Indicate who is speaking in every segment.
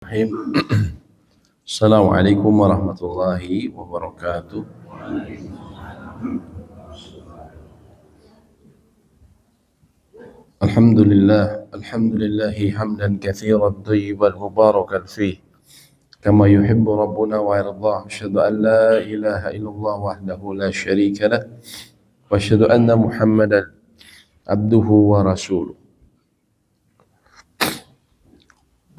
Speaker 1: Assalamualaikum warahmatullahi wabarakatuh. Alhamdulillahi hamdan katsiran thayyiban mubarakan fih kama yuhibbu rabbuna wa yardah. Asyhadu an la ilaha illallah wahdahu la syarika lah wa asyhadu anna Muhammadan abduhu wa rasuluh.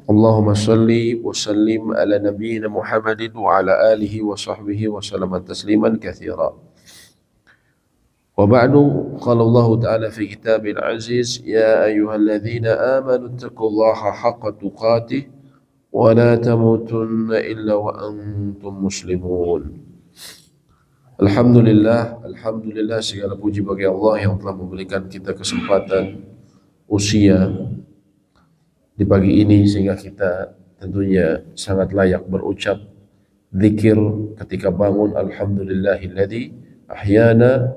Speaker 1: Allahumma salli wa sallim ala nabiyyina Muhammadin wa ala alihi wa sahbihi wa sallama tasliman katsira. Wa ba'du, qala Allah Ta'ala fi kitabil aziz, ya ayyuhalladzina amanu taqullaha haqqa tuqatih wa la tamutunna illa wa antum muslimun. Alhamdulillah segala puji bagi Allah yang telah memberikan kita kesempatan usia di pagi ini sehingga kita tentunya sangat layak berucap zikir ketika bangun. Alhamdulillahilladzi ahyana.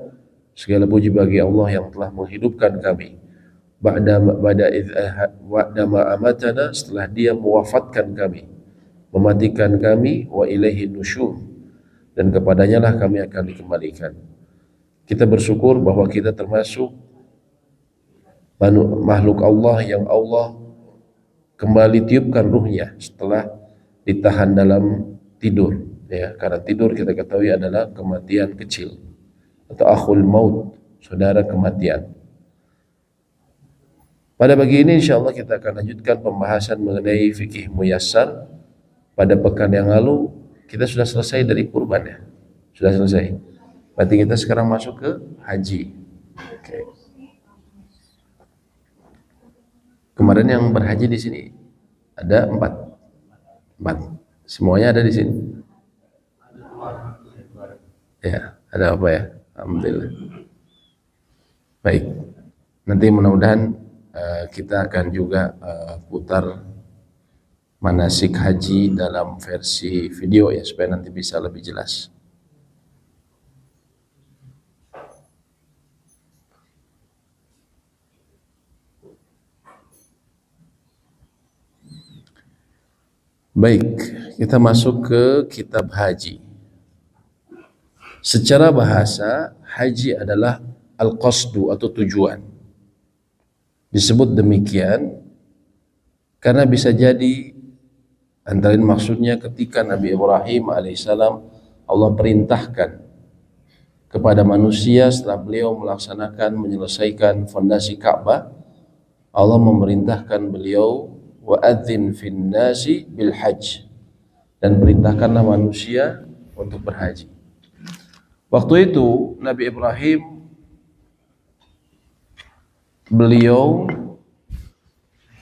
Speaker 1: Segala puji bagi Allah yang telah menghidupkan kami ba'da ma amatana, setelah dia mewafatkan kami, mematikan kami, wa ilaihi nusyur, dan kepadanya lah kami akan dikembalikan. Kita bersyukur bahwa kita termasuk makhluk Allah yang Allah kembali tiupkan ruhnya setelah ditahan dalam tidur, ya, karena tidur kita ketahui adalah kematian kecil atau akhul maut, saudara kematian. Pada pagi ini insyaallah kita akan lanjutkan pembahasan mengenai fikih muyassar. Pada pekan yang lalu kita sudah selesai dari kurban, ya, sudah selesai. Berarti kita sekarang masuk ke haji. Oke. Kemarin yang berhaji di sini ada empat. Semuanya ada di sini. Ya, ada apa ya? Alhamdulillah. Baik. Nanti mudah-mudahan kita akan juga putar manasik haji dalam versi video, ya, supaya nanti bisa lebih jelas. Baik, kita masuk ke kitab haji. Secara bahasa, haji adalah al-qasdu atau tujuan. Disebut demikian karena bisa jadi antara maksudnya ketika Nabi Ibrahim alaihissalam Allah perintahkan kepada manusia setelah beliau menyelesaikan fondasi Ka'bah, Allah memerintahkan beliau wa'adzin fin nasi bil hajj, dan perintahkanlah manusia untuk berhaji. Waktu itu Nabi Ibrahim beliau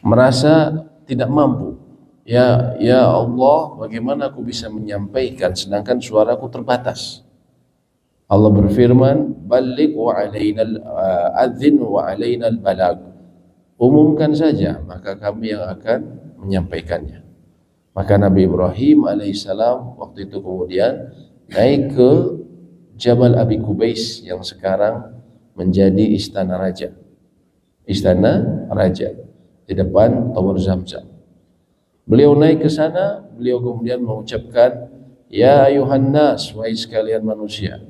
Speaker 1: merasa tidak mampu. Ya Allah, bagaimana aku bisa menyampaikan sedangkan suaraku terbatas? Allah berfirman, balligh wa alainal adzin wa alainal balag. Umumkan saja, maka kami yang akan menyampaikannya. Maka Nabi Ibrahim alaihissalam waktu itu kemudian naik ke Jabal Abi Kubais yang sekarang menjadi istana raja di depan Tower Zamzam. Beliau naik ke sana, beliau kemudian mengucapkan, ya ayuhan nas, wahai sekalian manusia,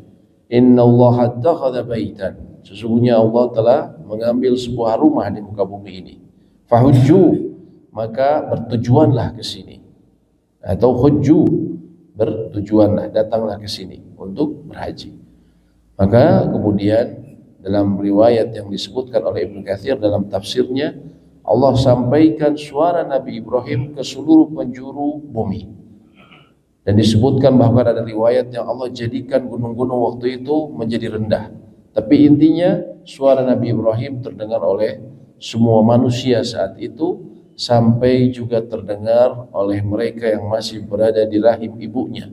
Speaker 1: innallaha attakhadha baitan, sesungguhnya Allah telah mengambil sebuah rumah di muka bumi ini. Fahujju, maka bertujuanlah ke sini, atau hujju, bertujuanlah, datanglah ke sini untuk berhaji. Maka kemudian dalam riwayat yang disebutkan oleh Ibnu Katsir dalam tafsirnya, Allah sampaikan suara Nabi Ibrahim ke seluruh penjuru bumi. Dan disebutkan bahwa ada riwayat yang Allah jadikan gunung-gunung waktu itu menjadi rendah. Tapi intinya suara Nabi Ibrahim terdengar oleh semua manusia saat itu, sampai juga terdengar oleh mereka yang masih berada di rahim ibunya,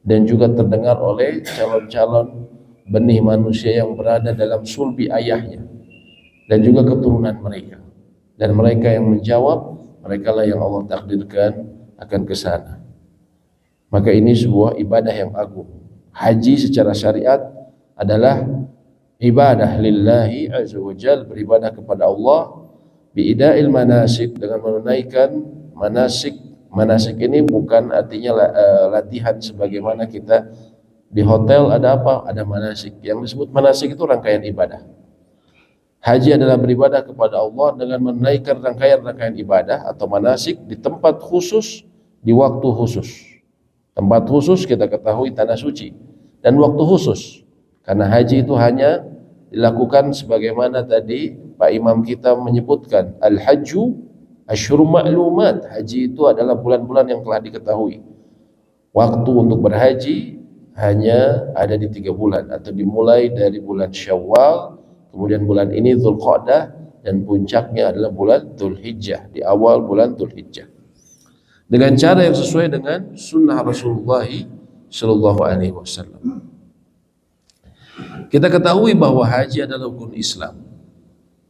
Speaker 1: dan juga terdengar oleh calon-calon benih manusia yang berada dalam sulbi ayahnya, dan juga keturunan mereka. Dan mereka yang menjawab, merekalah yang Allah takdirkan akan ke sana. Maka ini sebuah ibadah yang agung. Haji secara syariat adalah ibadah lillahi azza wa jal, beribadah kepada Allah biida'il manasik, dengan menunaikan manasik Manasik ini bukan artinya latihan sebagaimana kita di hotel ada apa? Ada manasik. Yang disebut manasik itu rangkaian ibadah. Haji adalah beribadah kepada Allah dengan menaikkan rangkaian-rangkaian ibadah atau manasik di tempat khusus, di waktu khusus. Tempat khusus kita ketahui tanah suci dan waktu khusus. Karena haji itu hanya dilakukan sebagaimana tadi Pak Imam kita menyebutkan, al-hajju asyhurun ma'lumat. Haji itu adalah bulan-bulan yang telah diketahui. Waktu untuk berhaji hanya ada di 3 bulan, atau dimulai dari bulan Syawal, kemudian bulan ini Dzulqa'dah, dan puncaknya adalah bulan Dzulhijjah, di awal bulan Dzulhijjah, dengan cara yang sesuai dengan sunnah Rasulullah Shallallahu Alaihi Wasallam. Kita ketahui bahwa haji adalah rukun Islam.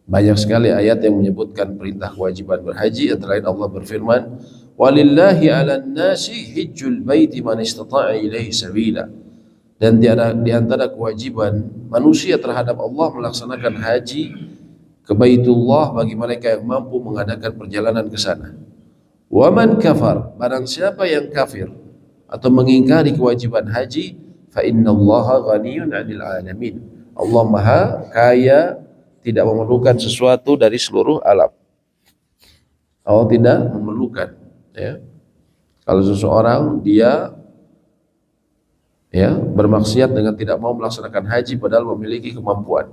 Speaker 1: Banyak sekali ayat yang menyebutkan perintah kewajiban berhaji. Antara lain Allah berfirman, walillahi 'alan nasi hijjul baiti man istata'a ilaihi sabila. Dan di antara kewajiban manusia terhadap Allah melaksanakan haji ke Baitullah bagi mereka yang mampu mengadakan perjalanan ke sana. Wa man kafar, barang siapa yang kafir atau mengingkari kewajiban haji, fa innallaha ghaniyun 'anil 'alamin. Allah Maha Kaya, tidak memerlukan sesuatu dari seluruh alam. Allah tidak memerlukan, ya. Kalau seseorang dia bermaksiat dengan tidak mau melaksanakan haji padahal memiliki kemampuan.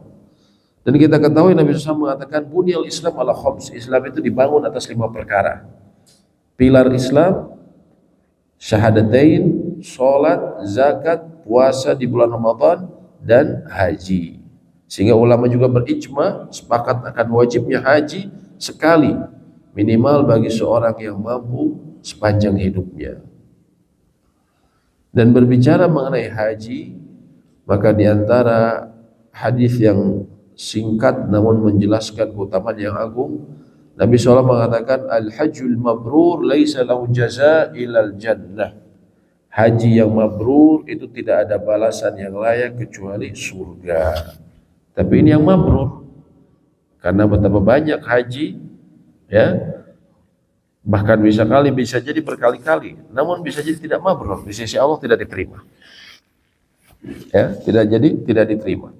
Speaker 1: Dan kita ketahui Nabi SAW mengatakan bunyal Islam ala khams. Islam itu dibangun atas 5 perkara. Pilar Islam, syahadatain, sholat, zakat, puasa di bulan Ramadan, dan haji. Sehingga ulama juga berijma sepakat akan wajibnya haji sekali minimal bagi seorang yang mampu sepanjang hidupnya. Dan berbicara mengenai haji, maka diantara hadis yang singkat namun menjelaskan keutamaan yang agung, Nabi SAW mengatakan al-hajjul mabrur laisa lahu jaza ilal jannah. Haji yang mabrur itu tidak ada balasan yang layak kecuali surga. Tapi ini yang mabrur, karena betapa banyak haji, ya, bahkan bisa jadi berkali-kali, namun bisa jadi tidak mabrur, di sisi Allah tidak diterima, ya, tidak diterima.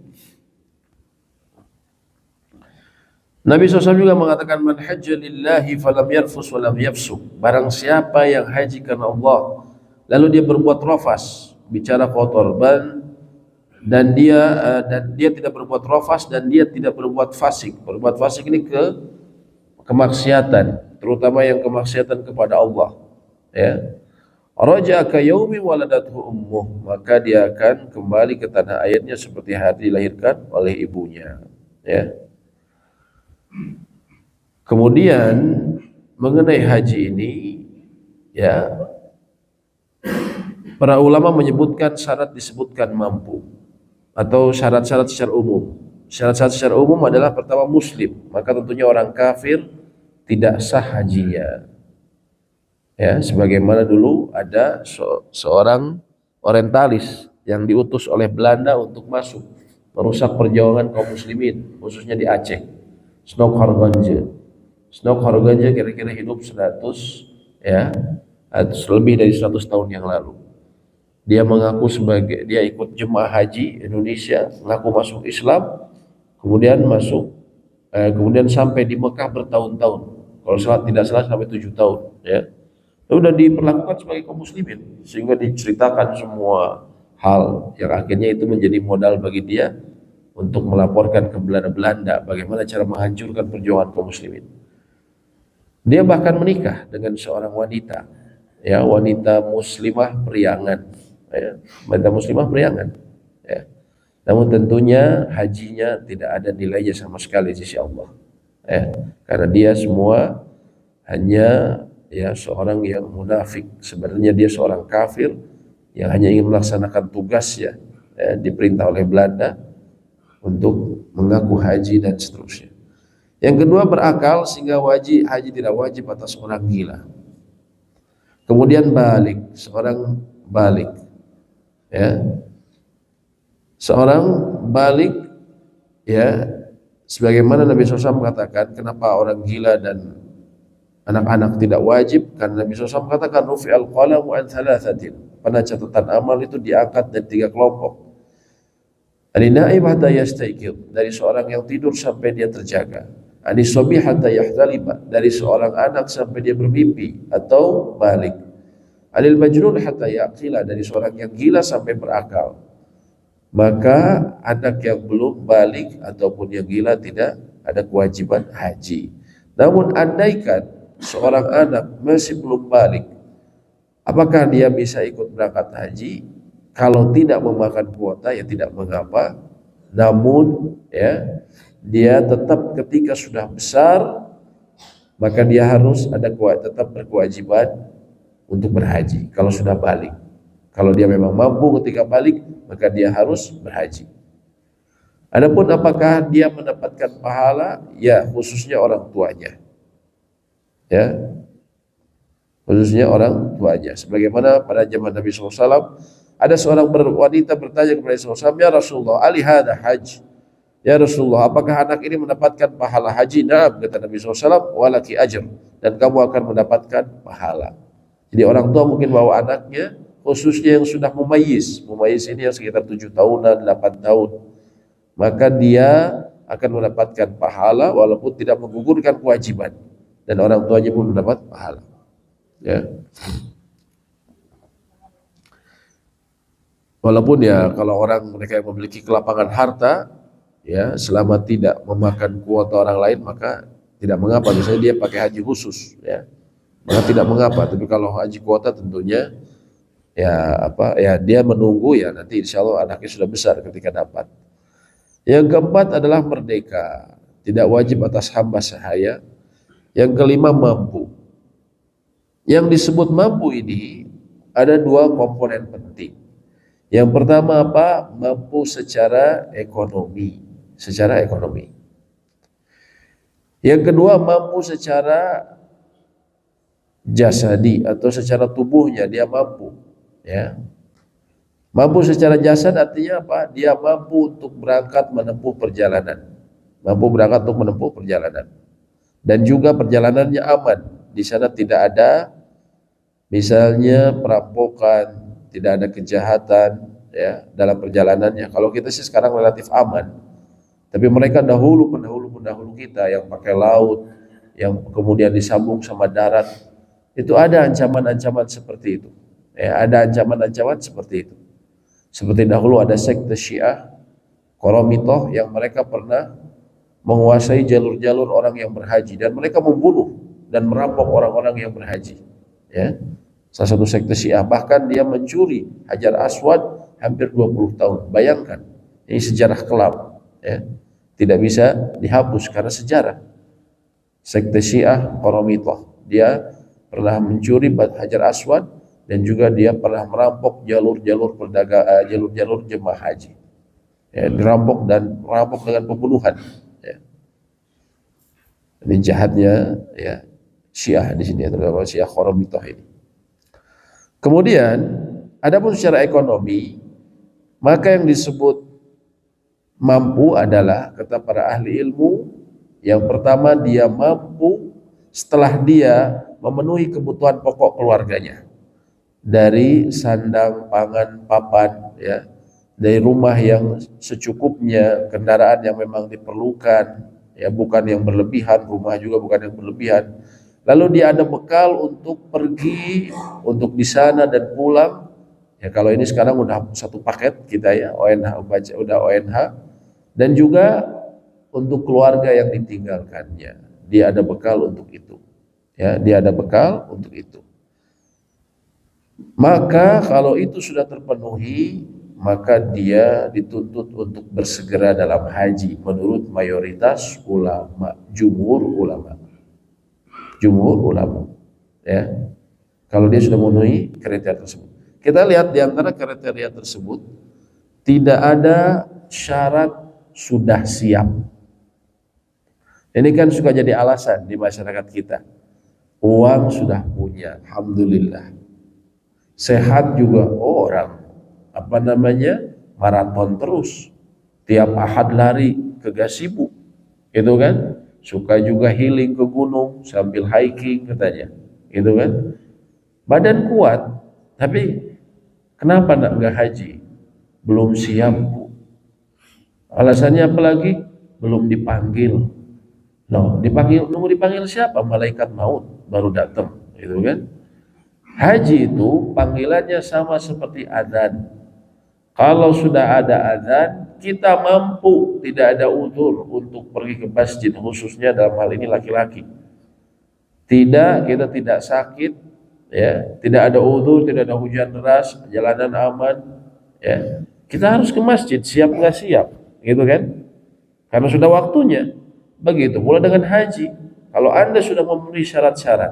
Speaker 1: Nabi SAW juga mengatakan man hajja lillahi falam yarfus walam yafsuk. Barang siapa yang haji karena Allah lalu dia berbuat rafas, bicara kotor, dan dia tidak berbuat rafas dan dia tidak berbuat fasik. Berbuat fasik ini kemaksiatan, terutama yang kemaksiatan kepada Allah, ya. Raja'a ka yaumi waladathu ummuh, maka dia akan kembali ke tanah airnya seperti hari dilahirkan oleh ibunya, ya. Kemudian mengenai haji ini, ya, para ulama menyebutkan syarat disebutkan mampu, atau syarat-syarat secara umum. Syarat-syarat secara umum adalah pertama muslim, maka tentunya orang kafir tidak sah hajinya. Ya, sebagaimana dulu ada seorang orientalis yang diutus oleh Belanda untuk masuk merusak perjuangan kaum muslimin, khususnya di Aceh. Snok Harganje kira-kira hidup 100, ya, lebih dari 100 tahun yang lalu. Dia mengaku dia ikut jemaah haji Indonesia, mengaku masuk Islam, kemudian sampai di Mekah bertahun-tahun. Kalau tidak salah sampai 7 tahun, ya. Sudah diperlakukan sebagai kaum muslimin, sehingga diceritakan semua hal yang akhirnya itu menjadi modal bagi dia untuk melaporkan ke Belanda bagaimana cara menghancurkan perjuangan kaum muslimin. Dia bahkan menikah dengan seorang wanita, ya, wanita muslimah priangan. Ya, wanita muslimah priangan, ya. Namun tentunya hajinya tidak ada nilainya sama sekali di sisi Allah, ya, karena dia semua hanya, ya, seorang yang munafik. Sebenarnya dia seorang kafir yang hanya ingin melaksanakan tugasnya, ya, diperintah oleh Belanda untuk mengaku haji dan seterusnya. Yang kedua, berakal sehingga haji tidak wajib atas orang gila. Kemudian seorang balik. Ya, seorang balik, ya, sebagaimana Nabi SAW mengatakan, kenapa orang gila dan Anak-anak tidak wajib karena Nabi SAW katakan rufi'al qalamu an thalathatin. Pada catatan amal itu diangkat dari 3 kelompok. An-naim hatta yastayqidh, dari seorang yang tidur sampai dia terjaga. An-sabi hatta yahtaliba, dari seorang anak sampai dia bermimpi atau balik. Anil majnun hatta yaqila, dari seorang yang gila sampai berakal. Maka anak yang belum balik ataupun yang gila tidak ada kewajiban haji. Namun andaikan seorang anak masih belum balik, apakah dia bisa ikut berangkat haji? Kalau tidak memakan kuota ya tidak mengapa. Namun ya, dia tetap ketika sudah besar maka dia harus tetap berkewajiban untuk berhaji kalau sudah balik. Kalau dia memang mampu ketika balik, maka dia harus berhaji. Adapun apakah dia mendapatkan pahala? Ya, khususnya orang tuanya. Ya, khususnya orang tuanya. Sebagaimana pada zaman Nabi SAW, ada seorang wanita bertanya kepada SAW, ya Rasulullah, ali hadha haj. Ya Rasulullah, apakah anak ini mendapatkan pahala haji? Naam, kata Nabi SAW, walaki ajr, dan kamu akan mendapatkan pahala. Jadi orang tua mungkin bawa anaknya, khususnya yang sudah mumayyiz ini yang sekitar 7 tahunan, 8 tahun, maka dia akan mendapatkan pahala walaupun tidak menggugurkan kewajiban, dan orang tuanya pun mendapat pahala. Ya. Walaupun ya kalau mereka yang memiliki kelapangan harta, ya selama tidak memakan kuota orang lain maka tidak mengapa. Misalnya dia pakai haji khusus, ya maka tidak mengapa. Tapi kalau haji kuota tentunya ya dia menunggu ya nanti insya Allah anaknya sudah besar ketika dapat. Yang keempat adalah merdeka, tidak wajib atas hamba sahaya. Yang kelima mampu. Yang disebut mampu ini ada 2 komponen penting. Yang pertama apa? Mampu secara ekonomi. Yang kedua mampu secara jasadi atau secara tubuhnya dia mampu. Ya. Mampu secara jasad artinya apa? Dia mampu untuk berangkat menempuh perjalanan. Dan juga perjalanannya aman. Di sana tidak ada misalnya perampokan, tidak ada kejahatan ya dalam perjalanannya. Kalau kita sih sekarang relatif aman. Tapi mereka pendahulu kita yang pakai laut, yang kemudian disambung sama darat, itu ada ancaman-ancaman seperti itu. Ya, ada ancaman-ancaman seperti itu. Seperti dahulu ada sekte Syiah Qaramithah yang mereka pernah menguasai jalur-jalur orang yang berhaji dan mereka membunuh dan merampok orang-orang yang berhaji. Ya. Salah satu sekte Syiah bahkan dia mencuri Hajar Aswad hampir 20 tahun. Bayangkan, ini sejarah kelam, ya. Tidak bisa dihapus karena sejarah. Sekte Syiah Qaramithah, dia pernah mencuri Hajar Aswad dan juga dia pernah merampok jalur-jalur jemaah haji. Ya, dirampok dengan pembunuhan. Ya. Ini jahatnya ya Syiah di sini, terutama Syiah Qaramithah ini. Kemudian, adapun secara ekonomi, maka yang disebut mampu adalah kata para ahli ilmu, yang pertama dia mampu setelah dia memenuhi kebutuhan pokok keluarganya, dari sandang, pangan, papan, ya, dari rumah yang secukupnya, kendaraan yang memang diperlukan, ya bukan yang berlebihan, rumah juga bukan yang berlebihan. Lalu dia ada bekal untuk pergi, untuk di sana dan pulang. Ya kalau ini sekarang udah satu paket kita ya, udah ONH, dan juga untuk keluarga yang ditinggalkannya. Dia ada bekal untuk itu. Ya, dia ada bekal untuk itu. Maka kalau itu sudah terpenuhi, maka dia dituntut untuk bersegera dalam haji menurut mayoritas ulama, jumhur ulama. Ya. Kalau dia sudah memenuhi kriteria tersebut. Kita lihat di antara kriteria tersebut tidak ada syarat sudah siap. Ini kan suka jadi alasan di masyarakat kita. Uang sudah punya, alhamdulillah. Sehat juga orang maraton terus. Tiap ahad lari ke gazebo. Itu kan? suka juga healing ke gunung sambil hiking katanya, gitu kan. Badan kuat, tapi kenapa nggak haji? Belum siap, Bu. Alasannya apa lagi? Belum dipanggil. Loh, nunggu dipanggil siapa? Malaikat maut baru datang, gitu kan. Haji itu panggilannya sama seperti adzan. Kalau sudah ada adzan, kita mampu, tidak ada udzur untuk pergi ke masjid, khususnya dalam hal ini laki-laki. Kita tidak sakit, ya, tidak ada udzur, tidak ada hujan deras, jalanan aman, ya. Kita harus ke masjid, siap nggak siap, gitu kan? Karena sudah waktunya. Begitu pula dengan haji. Kalau Anda sudah memenuhi syarat-syarat,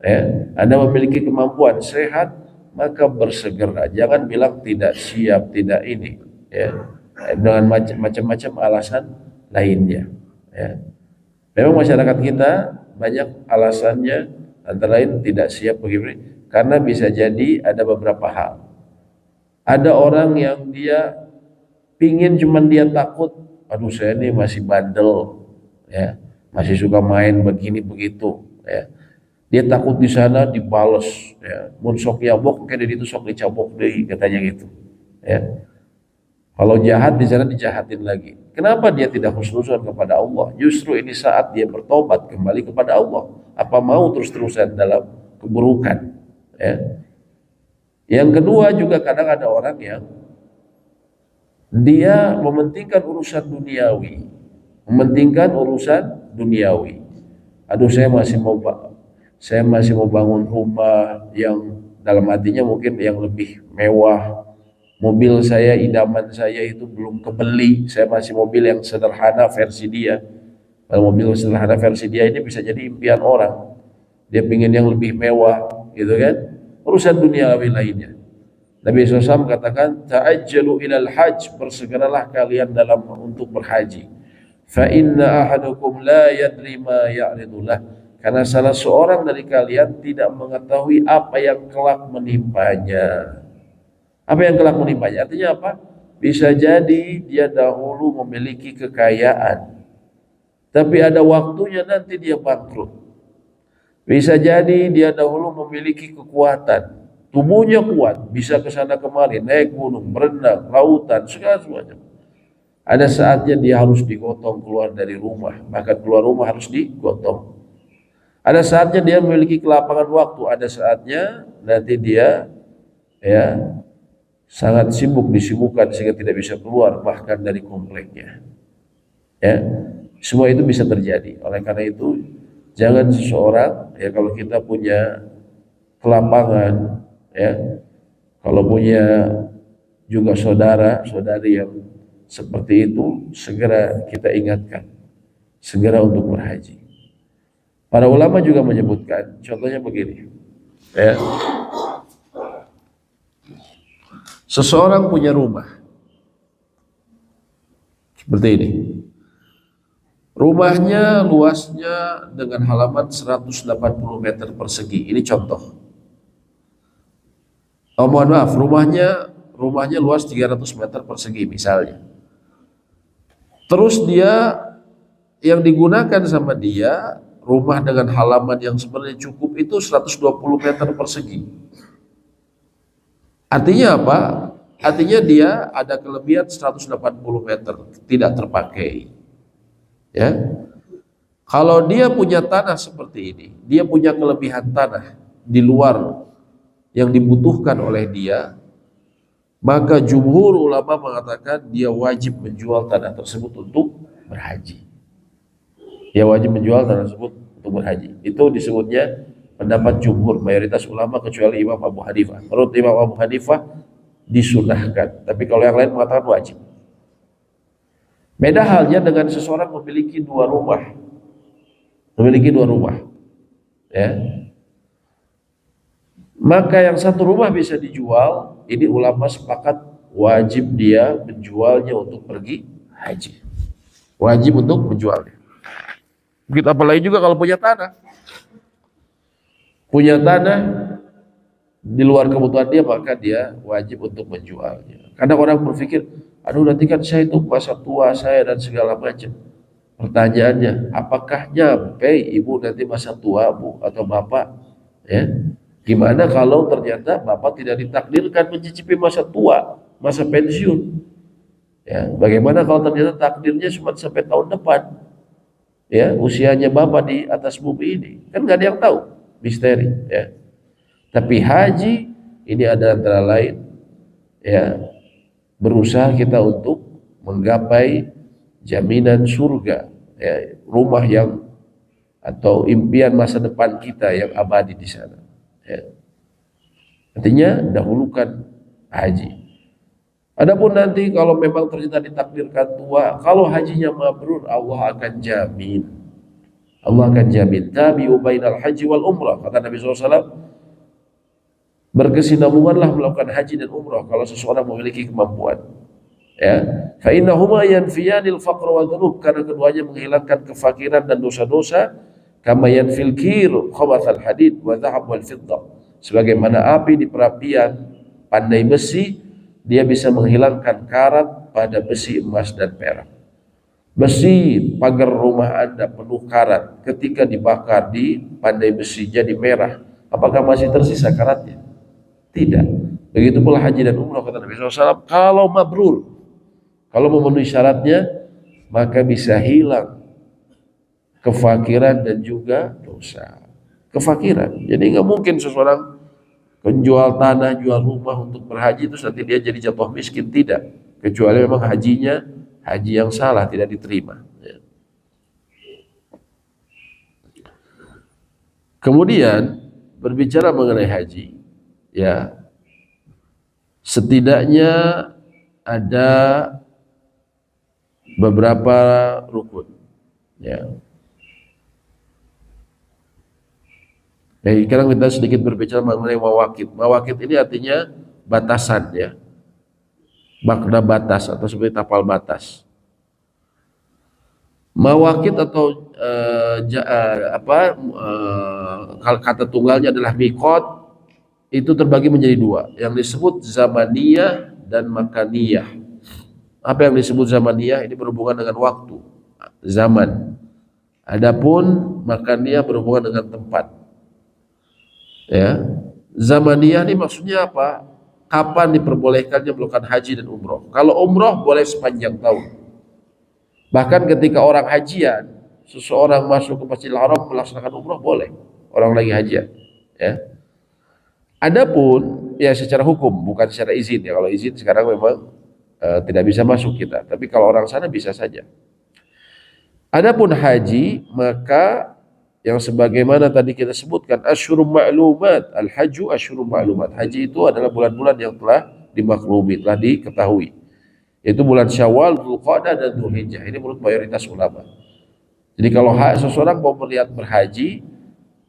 Speaker 1: ya, Anda memiliki kemampuan sehat, maka bersegera. Jangan bilang tidak siap, tidak ini, ya, dengan macam-macam alasan lainnya. Ya. Memang masyarakat kita banyak alasannya, antara lain tidak siap begini, karena bisa jadi ada beberapa hal. Ada orang yang dia pingin, cuman dia takut, aduh saya ini masih bandel, ya, masih suka main begini begitu, ya. Dia takut di sana dibales, ya. Mun sok nyabok kayak itu sok dicabok deh, katanya gitu, ya. Kalau jahat di sana dijahatin lagi. Kenapa dia tidak husnuzon kepada Allah? Justru ini saat dia bertobat kembali kepada Allah. Apa mau terus-terusan dalam keburukan, ya. Yang kedua juga kadang ada orang yang dia mementingkan urusan duniawi, Aduh, saya masih mau bangun rumah yang dalam hatinya mungkin yang lebih mewah. Mobil saya, idaman saya itu belum kebeli. Saya masih mobil yang sederhana versi dia. Kalau mobil sederhana versi dia ini bisa jadi impian orang. Dia ingin yang lebih mewah, gitu kan? Urusan duniawi lainnya. Nabi SAW katakan, ta'ajjalu ilal hajj, bersegeralah kalian dalam untuk berhaji. Fa inna ahadukum la yadri ma ya'ridullah, karena salah seorang dari kalian tidak mengetahui apa yang kelak menimpanya. Apa yang kelak menimpanya? Artinya apa? Bisa jadi dia dahulu memiliki kekayaan, tapi ada waktunya nanti dia bangkrut. Bisa jadi dia dahulu memiliki kekuatan, tubuhnya kuat, bisa ke sana kemari, naik gunung, berenang, lautan, segala semuanya. Ada saatnya dia harus digotong keluar dari rumah, bahkan keluar rumah harus digotong. Ada saatnya dia memiliki kelapangan waktu, ada saatnya nanti dia, ya, sangat disibukkan sehingga tidak bisa keluar bahkan dari kompleknya. Ya, semua itu bisa terjadi. Oleh karena itu, jangan seseorang, ya, kalau kita punya kelapangan, ya, kalau punya juga saudara-saudari yang seperti itu, segera kita ingatkan, segera untuk berhaji. Para ulama juga menyebutkan, contohnya begini, ya, seseorang punya rumah seperti ini, rumahnya luasnya dengan halaman 180 meter persegi, ini contoh. Oh, mohon maaf, rumahnya luas 300 meter persegi misalnya. Terus yang digunakan sama dia rumah dengan halaman yang sebenarnya cukup itu 120 meter persegi. Artinya apa? Artinya dia ada kelebihan 180 meter tidak terpakai. Ya. Kalau dia punya tanah seperti ini, dia punya kelebihan tanah di luar yang dibutuhkan oleh dia, maka jumhur ulama mengatakan dia wajib menjual tanah tersebut untuk berhaji. Dia wajib menjual tanah tersebut untuk berhaji. Itu disebutnya pendapat jumhur, mayoritas ulama kecuali Imam Abu Hanifah. Menurut Imam Abu Hanifah disunahkan, tapi kalau yang lain mengatakan wajib. Beda halnya dengan seseorang memiliki dua rumah. Ya. Maka yang satu rumah bisa dijual, ini ulama sepakat wajib dia menjualnya untuk pergi haji. Wajib untuk menjualnya. Begitu apalagi juga kalau punya tanah. Punya tanah di luar kebutuhan dia, maka dia wajib untuk menjualnya. Kadang orang berpikir, aduh nanti kan saya itu masa tua saya dan segala macam. Pertanyaannya, apakah nyampe ibu nanti masa tua, Bu atau Bapak? Ya. Gimana kalau ternyata Bapak tidak ditakdirkan mencicipi masa tua, masa pensiun? Ya, bagaimana kalau ternyata takdirnya cuma sampai tahun depan? Ya, usianya Bapak di atas bumi ini. Kan nggak ada yang tahu, misteri, ya. Tapi haji ini ada antara lain, ya, berusaha kita untuk menggapai jaminan surga, ya, rumah yang atau impian masa depan kita yang abadi di sana. Ya. Artinya dahulukan haji. Adapun nanti kalau memang ternyata ditakdirkan tua, kalau hajinya mabrur, Allah akan jamin. Allah akan jamin. Tabi'u bainal haji wal umrah. Kata Nabi SAW, berkesinambunganlah melakukan haji dan umrah kalau seseorang memiliki kemampuan. Ya, fa innahuma yanfiyanil faqr wa dzunub, karena keduanya menghilangkan kefakiran dan dosa-dosa, kama yanfil kir khabathal hadid wa dhahab wal fiddah, sebagaimana api di perapian pandai besi dia bisa menghilangkan karat pada besi emas dan perak. Besi pagar rumah Anda penuh karat, ketika dibakar di pandai besi jadi merah, apakah masih tersisa karatnya? Tidak. Begitu pula haji dan umrah, kata Nabi SAW, kalau mabrur, kalau memenuhi syaratnya, maka bisa hilang kefakiran dan juga dosa. Kefakiran. Jadi nggak mungkin seseorang penjual tanah, jual rumah untuk berhaji terus nanti dia jadi jatuh miskin. Tidak. Kecuali memang hajinya haji yang salah, tidak diterima. Kemudian berbicara mengenai haji, ya, setidaknya ada beberapa rukun, ya. Sekarang kita sedikit berbicara mengenai mawakit. Mawakit ini artinya batasan, ya, makna batas atau seperti tapal batas. Mawakit atau kata tunggalnya adalah mikot, itu terbagi menjadi dua, yang disebut zamaniyah dan makaniyah. Apa yang disebut zamaniyah? Ini berhubungan dengan waktu, zaman. Adapun makaniyah berhubungan dengan tempat. Ya, zamaniyah ini maksudnya apa? Kapan diperbolehkannya melakukan haji dan umroh? Kalau umroh boleh sepanjang tahun. Bahkan ketika orang hajian, seseorang masuk ke Masjidil Haram melaksanakan umroh boleh. Orang lagi hajian. Ya. Adapun ya secara hukum, bukan secara izin, ya. Kalau izin sekarang memang tidak bisa masuk kita. Tapi kalau orang sana bisa saja. Adapun haji, maka yang sebagaimana tadi kita sebutkan, asyhurum ma'lumat, al-hajju asyhurum ma'lumat. Haji itu adalah bulan-bulan yang telah dimaklumi, telah diketahui. Yaitu bulan Syawal, Dzulqa'dah dan Dzulhijjah. Ini menurut mayoritas ulama. Jadi kalau seseorang mau melihat berhaji,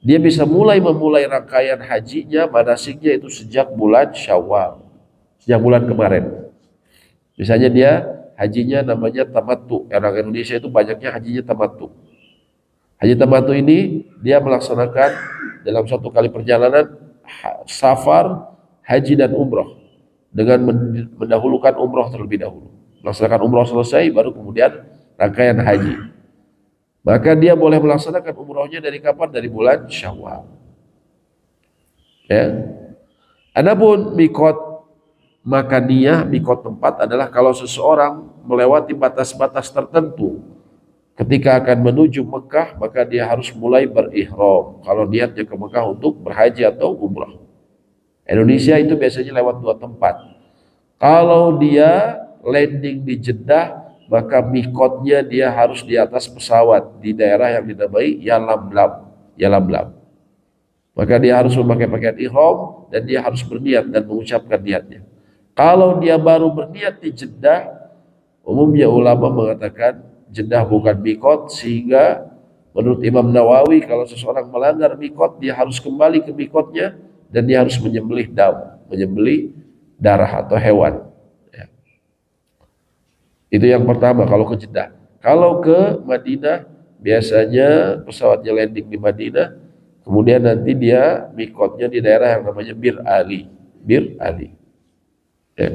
Speaker 1: dia bisa memulai rangkaian hajinya, manasiknya itu sejak bulan Syawal, sejak bulan kemarin. Misalnya dia hajinya namanya tamattu. Orang Indonesia itu banyaknya hajinya tamattu. Haji tamattu ini dia melaksanakan dalam satu kali perjalanan safar, haji dan umroh, dengan mendahulukan umroh terlebih dahulu. Melaksanakan umroh selesai, baru kemudian rangkaian haji. Maka dia boleh melaksanakan umrohnya dari kapan? Dari bulan Syawal. Ya. Adapun mikot makaniyah, mikot tempat adalah kalau seseorang melewati batas-batas tertentu ketika akan menuju Mekah, maka dia harus mulai berihram kalau niatnya ke Mekah untuk berhaji atau umrah. Indonesia itu biasanya lewat dua tempat. Kalau dia landing di Jeddah, maka mikotnya dia harus di atas pesawat di daerah yang dinamai Yalamlam. Maka dia harus memakai pakaian ihram dan dia harus berniat dan mengucapkan niatnya. Kalau dia baru berniat di Jeddah, umumnya ulama mengatakan Jeddah bukan mikot, sehingga menurut Imam Nawawi kalau seseorang melanggar mikot, dia harus kembali ke mikotnya dan dia harus menyembelih darah atau hewan. Ya. Itu yang pertama kalau ke Jeddah. Kalau ke Madinah, biasanya pesawatnya landing di Madinah, kemudian nanti dia mikotnya di daerah yang namanya Bir Ali. Ya.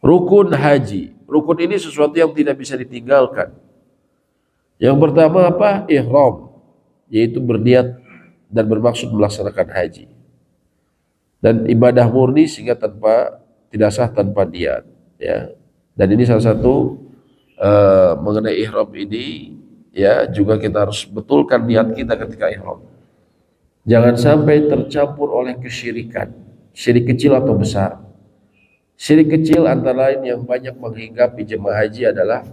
Speaker 1: Rukun haji. Rukun ini sesuatu yang tidak bisa ditinggalkan. Yang pertama apa? Ihram, yaitu berniat dan bermaksud melaksanakan haji. Dan ibadah murni sehingga tidak sah tanpa niat, ya. Dan ini salah satu mengenai ihram ini, ya, juga kita harus betulkan niat kita ketika ihram. Jangan sampai tercampur oleh kesyirikan, syirik kecil atau besar. Syirik kecil antara lain yang banyak menghinggapi jemaah haji adalah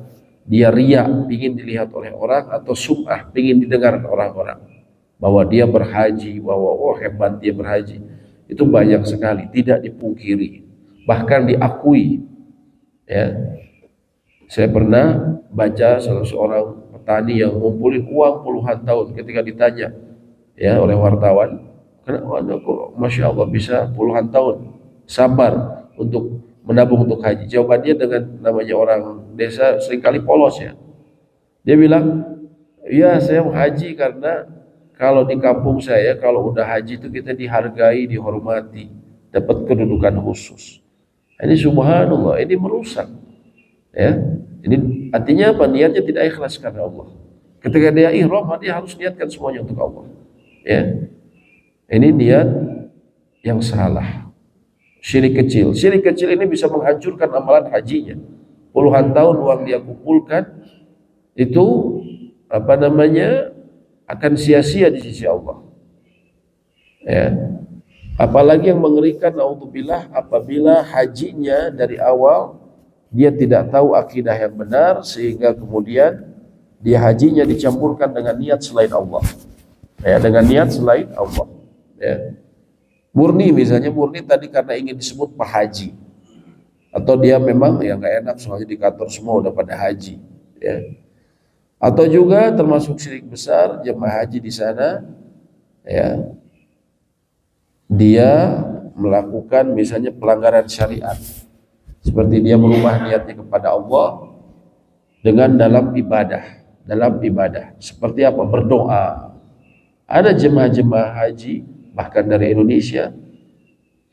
Speaker 1: dia riya, ingin dilihat oleh orang, atau sum'ah, ingin didengar orang-orang bahwa dia berhaji, bahwa oh hebat dia berhaji. Itu banyak sekali, tidak dipungkiri, bahkan diakui, ya. Saya pernah baca salah seorang petani yang ngumpulin uang puluhan tahun, ketika ditanya, ya, oleh wartawan, kenapa kok Masya Allah bisa puluhan tahun sabar untuk menabung untuk haji. Jawabannya dengan namanya orang desa seringkali polos, ya. Dia bilang, ya saya mau haji karena kalau di kampung saya kalau udah haji itu kita dihargai, dihormati, dapat kedudukan khusus. Ini subhanallah, ini merusak, ya. Ini artinya apa? Niatnya tidak ikhlas karena Allah. Ketika dia ihram, dia harus niatkan semuanya untuk Allah, ya. Ini niat yang salah. Syirik kecil. Syirik kecil ini bisa menghancurkan amalan hajinya. Puluhan tahun uang dia kumpulkan itu akan sia-sia di sisi Allah. Ya. Apalagi yang mengerikan, naudzubillah, apabila hajinya dari awal dia tidak tahu akidah yang benar, sehingga kemudian dia hajinya dicampurkan dengan niat selain Allah. Ya, dengan niat selain Allah. Ya. Murni, misalnya murni tadi karena ingin disebut Pak Haji, atau dia memang ya nggak enak soalnya di kantor semua udah pada haji, ya. Atau juga termasuk syirik besar jemaah haji di sana, ya, dia melakukan misalnya pelanggaran syariat, seperti dia merubah niatnya kepada Allah dengan dalam ibadah, seperti apa? Berdoa. Ada jemaah-jemaah haji bahkan dari Indonesia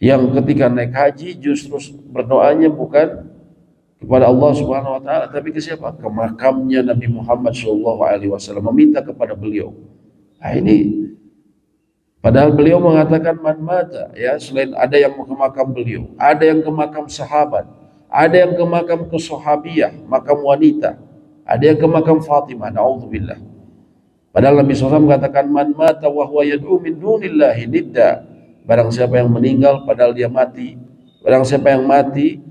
Speaker 1: yang ketika naik haji justru berdoanya bukan kepada Allah Subhanahu wa taala, tapi ke siapa? Ke makamnya Nabi Muhammad SAW, meminta kepada beliau. Nah, ini padahal beliau mengatakan man mata, ya, selain ada yang ke makam beliau, ada yang ke makam sahabat, ada yang ke makam kesahabiyah, makam wanita, ada yang ke makam Fatimah, naudzubillah. Padahal Nabi SAW mengatakan man mata wa huwa yad'u min dunillahi nidda. Barang siapa yang meninggal padahal dia mati, barang siapa yang mati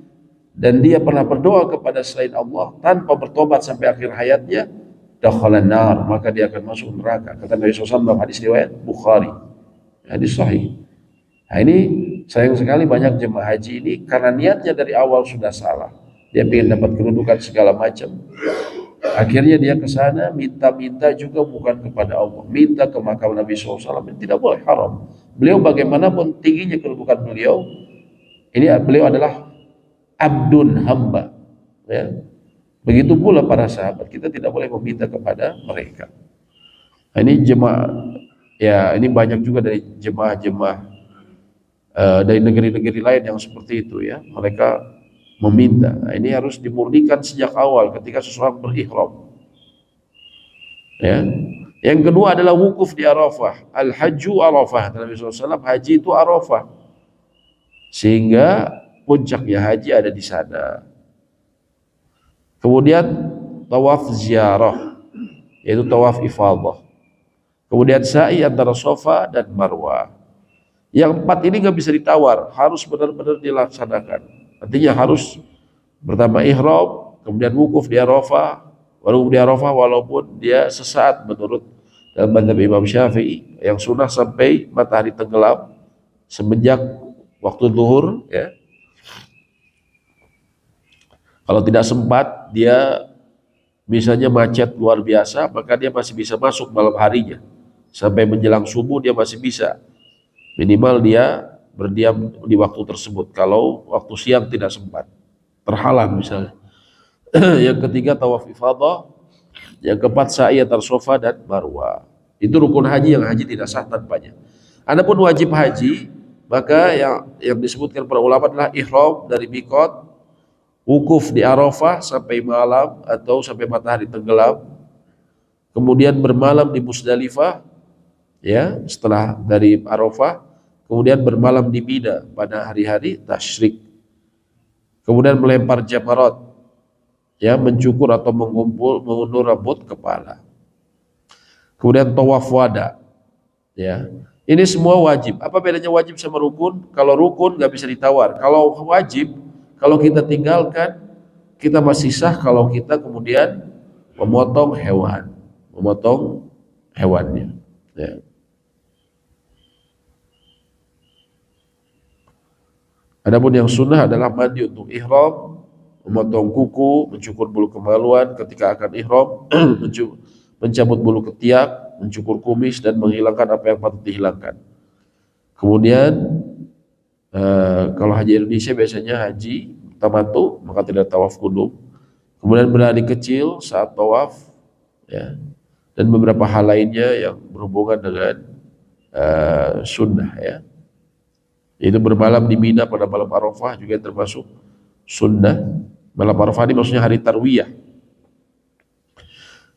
Speaker 1: dan dia pernah berdoa kepada selain Allah tanpa bertobat sampai akhir hayatnya, dakhalan nar, maka dia akan masuk neraka. Kata Nabi SAW dalam hadis riwayat Bukhari, hadis sahih. Nah, ini sayang sekali banyak jemaah haji ini karena niatnya dari awal sudah salah. Dia ingin dapat kedudukan segala macam. Akhirnya dia ke sana minta-minta juga bukan kepada Allah, minta ke makam Nabi SAW. Tidak boleh, haram. Beliau bagaimanapun tingginya kedudukan beliau, ini beliau adalah abdun, hamba, ya. Begitu pula para sahabat, kita tidak boleh meminta kepada mereka. Nah, ini jemaah, ya, ini banyak juga dari jemaah-jemaah dari negeri-negeri lain yang seperti itu, ya. Mereka meminta. Nah, ini harus dimurnikan sejak awal ketika seseorang berihram. Ya. Yang kedua adalah wukuf di Arafah. Al-hajju Arafah. Nabi SAW, haji itu Arafah. Sehingga puncaknya haji ada di sana. Kemudian tawaf ziarah, yaitu tawaf ifadah. Kemudian sa'i antara Safa dan Marwah. Yang empat ini nggak bisa ditawar, harus benar-benar dilaksanakan. Artinya harus pertama ihram, kemudian wukuf di Arafah, walaupun dia sesaat menurut dalam mazhab Imam Syafi'i, yang sunnah sampai matahari tenggelam semenjak waktu zuhur, ya. Kalau tidak sempat, dia misalnya macet luar biasa, maka dia masih bisa masuk malam harinya. Sampai menjelang subuh dia masih bisa. Minimal dia berdiam di waktu tersebut. Kalau waktu siang tidak sempat, terhalang misalnya. Yang ketiga tawaf ifadah. Yang keempat sa'i antar Safa dan Marwah. Itu rukun haji yang haji tidak sah tanpanya. Adapun wajib haji, maka yang disebutkan para ulama adalah ihram dari miqat, wukuf di Arafah sampai malam atau sampai matahari tenggelam, kemudian bermalam di Musdalifah, ya, setelah dari Arafah, kemudian bermalam di Mina pada hari-hari tasyrik, kemudian melempar jamarat, ya, mencukur atau mengundur rambut kepala, kemudian tawaf wada, ya. Ini semua wajib. Apa bedanya wajib sama rukun? Kalau rukun nggak bisa ditawar. Kalau wajib, kalau kita tinggalkan, kita masih sah kalau kita kemudian memotong hewannya. Ya. Adapun yang sunnah adalah mandi untuk ihram, memotong kuku, mencukur bulu kemaluan ketika akan ihram, mencabut bulu ketiak, mencukur kumis dan menghilangkan apa yang patut dihilangkan. Kemudian kalau haji Indonesia biasanya haji tamattu, maka tidak tawaf kudum. Kemudian berlari kecil saat tawaf, ya, dan beberapa hal lainnya yang berhubungan dengan sunnah, ya. Itu bermalam di Mina pada malam Arafah juga termasuk sunnah. Malam Arafah ini maksudnya hari tarwiyah.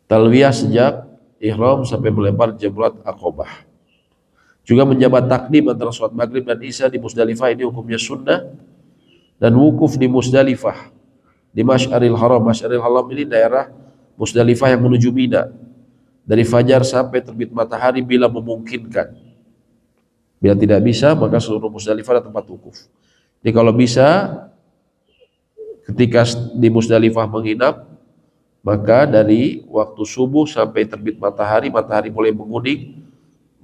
Speaker 1: Talwiyah sejak ihram sampai melempar jamrat Aqabah. Juga menjabat takdim antara sholat maghrib dan isya di Musdalifah, ini hukumnya sunnah. Dan wukuf di Musdalifah, di Masy'aril Haram. Masy'aril Haram ini daerah Musdalifah yang menuju Mina, dari fajar sampai terbit matahari bila memungkinkan. Bila tidak bisa, maka seluruh Musdalifah adalah tempat wukuf. Jadi kalau bisa, ketika di Musdalifah menginap, maka dari waktu subuh sampai terbit matahari, matahari mulai menguning,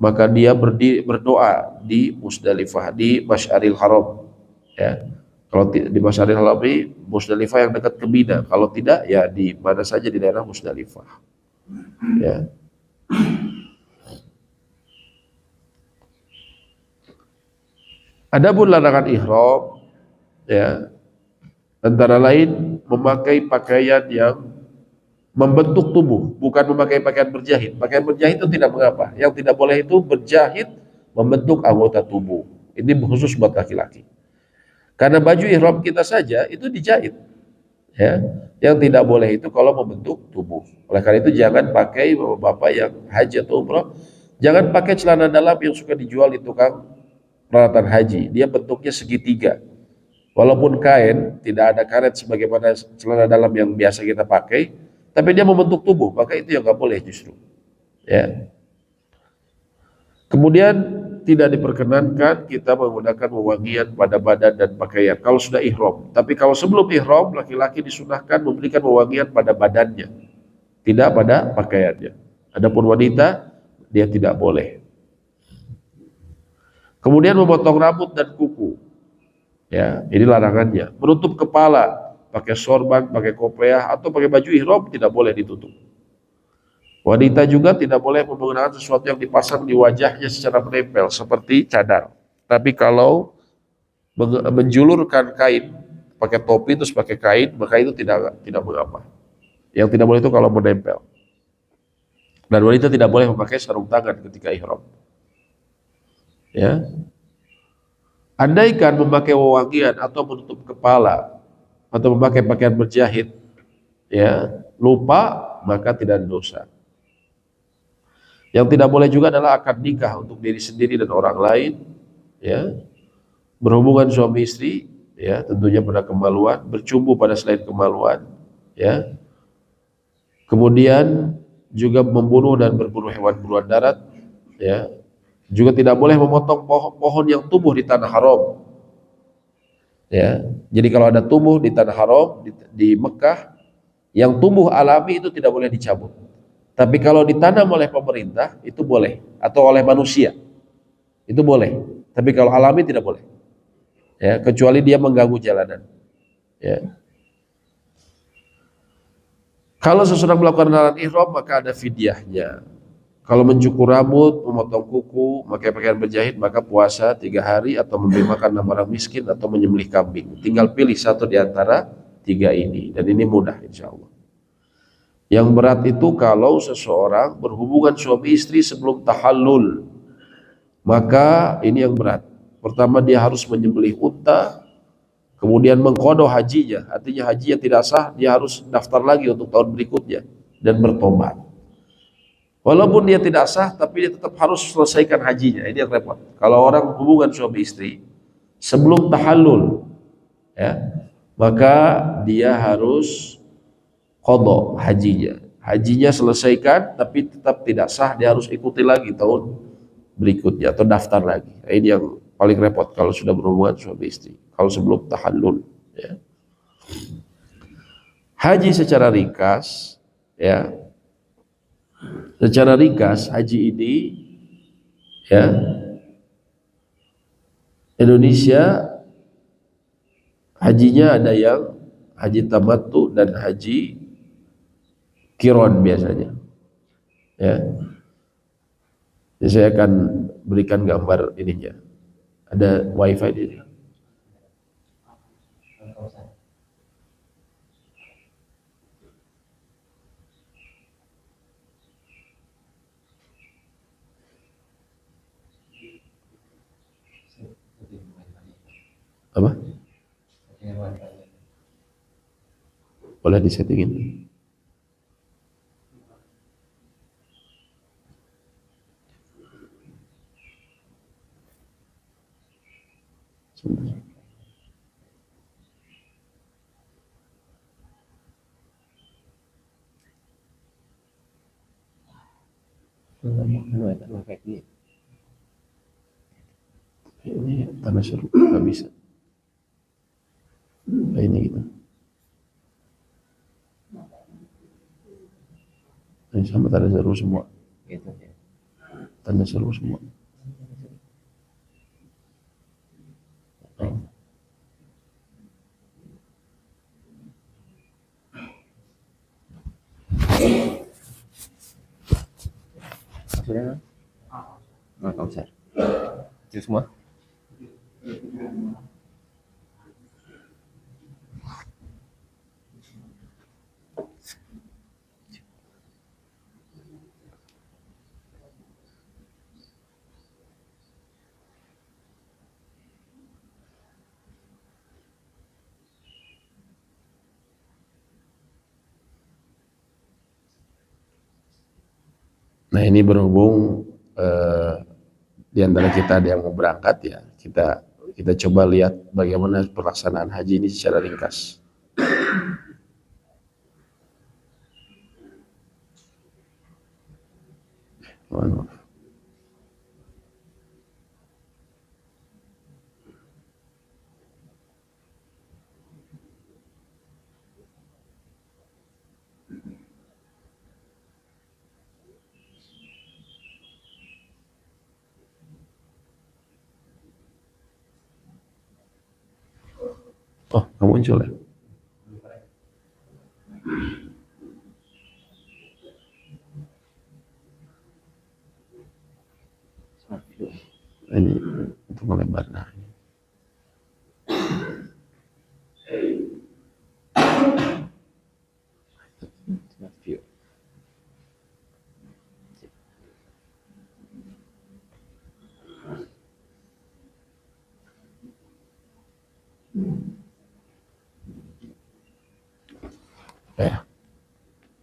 Speaker 1: maka dia berdoa di Musdalifah, di Masy'aril Haram, ya. Kalau di Masy'aril Haram ini Musdalifah yang dekat ke Mina, kalau tidak ya di mana saja di daerah Musdalifah, ya. Adapun larangan ihram, ya, antara lain memakai pakaian yang membentuk tubuh, bukan memakai pakaian berjahit. Pakaian berjahit itu tidak mengapa. Yang tidak boleh itu berjahit membentuk anggota tubuh. Ini khusus buat laki-laki. Karena baju ihram kita saja itu dijahit, ya. Yang tidak boleh itu kalau membentuk tubuh. Oleh karena itu jangan pakai, bapak-bapak yang haji atau umrah, jangan pakai celana dalam yang suka dijual di tukang peralatan haji. Dia bentuknya segitiga. Walaupun kain, tidak ada karet sebagaimana celana dalam yang biasa kita pakai, tapi dia membentuk tubuh, maka itu yang nggak boleh justru, ya. Kemudian tidak diperkenankan kita menggunakan wewangian pada badan dan pakaian kalau sudah ihram. Tapi kalau sebelum ihram, laki-laki disunahkan memberikan wewangian pada badannya, tidak pada pakaiannya. Adapun wanita, dia tidak boleh. Kemudian memotong rambut dan kuku, ya, ini larangannya. Menutup kepala, pakai sorban, pakai kopiah, atau pakai baju ihram tidak boleh ditutup. Wanita juga tidak boleh menggunakan sesuatu yang dipasang di wajahnya secara menempel seperti cadar. Tapi kalau menjulurkan kain, pakai topi terus pakai kain, maka itu tidak mengapa. Yang tidak boleh itu kalau menempel. Dan wanita tidak boleh memakai sarung tangan ketika ihram, ya. Andaikan memakai wewangian atau menutup kepala atau memakai pakaian berjahit, ya, lupa, maka tidak ada dosa. Yang tidak boleh juga adalah akad nikah untuk diri sendiri dan orang lain, ya. Berhubungan suami istri, ya, tentunya pada kemaluan, bercumbu pada selain kemaluan, ya. Kemudian juga membunuh dan berburu hewan buruan darat, ya. Juga tidak boleh memotong pohon yang tumbuh di tanah haram, ya. Jadi kalau ada tumbuh di tanah haram di Mekah yang tumbuh alami itu tidak boleh dicabut. Tapi kalau ditanam oleh pemerintah itu boleh, atau oleh manusia itu boleh. Tapi kalau alami tidak boleh, ya, kecuali dia mengganggu jalanan, ya. Kalau seseorang melakukan larangan ihram maka ada fidyahnya. Kalau mencukur rambut, memotong kuku, memakai pakaian berjahit, maka puasa 3 hari atau memberi makan 6 orang miskin atau menyembelih kambing. Tinggal pilih satu di antara 3 ini, dan ini mudah insya Allah. Yang berat itu kalau seseorang berhubungan suami istri sebelum tahallul, maka ini yang berat. Pertama dia harus menyembelih unta, kemudian mengqadha hajinya, artinya hajinya tidak sah, dia harus daftar lagi untuk tahun berikutnya dan bertobat. Walaupun dia tidak sah, tapi dia tetap harus selesaikan hajinya. Ini yang repot. Kalau orang hubungan suami istri sebelum tahallul, ya, maka dia harus qadha hajinya. Hajinya selesaikan, tapi tetap tidak sah, dia harus ikuti lagi tahun berikutnya atau daftar lagi. Ini yang paling repot kalau sudah berhubungan suami istri. Kalau sebelum tahallul, ya. Haji secara ringkas, ya. Secara ringkas haji ini, ya, Indonesia hajinya ada yang haji tamattu dan haji qiran biasanya, ya. Jadi saya akan berikan gambar ininya. Ada wifi di sini. Apa? Boleh disettingin. Sebentar. Ini tanah seru, nggak bisa. Ini gitu. Ini sama tanda seru semua. Tanda seru semua.
Speaker 2: Maksudnya nggak usah. Itu semua.
Speaker 1: Nah ini berhubung di antara kita ada yang mau berangkat, ya, kita coba lihat bagaimana pelaksanaan haji ini secara ringkas. Mohon maaf. Oh, kamu muncul ya? Ini untuk melebar. Nah, ya.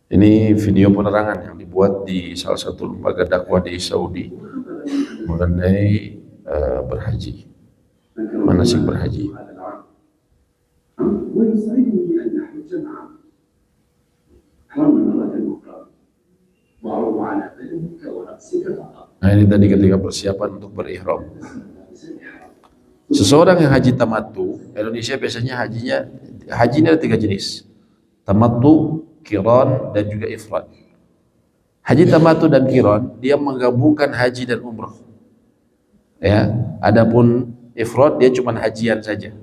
Speaker 1: Ini video penerangan yang dibuat di salah satu lembaga dakwah di Saudi mengenai berhaji, manasik berhaji.
Speaker 3: ويسعدني أن نحج معا حرمنا مرة أخرى وعرض على بدنك ورأسك فقط.
Speaker 1: Nah ini tadi ketika persiapan untuk berihram. Seseorang yang haji tamattu, Indonesia biasanya haji ini ada 3 jenis. Tamattu, qiran, dan juga ifrad. Haji tamattu dan qiran dia menggabungkan haji dan umrah. Ya, adapun ifrad dia cuma hajian saja.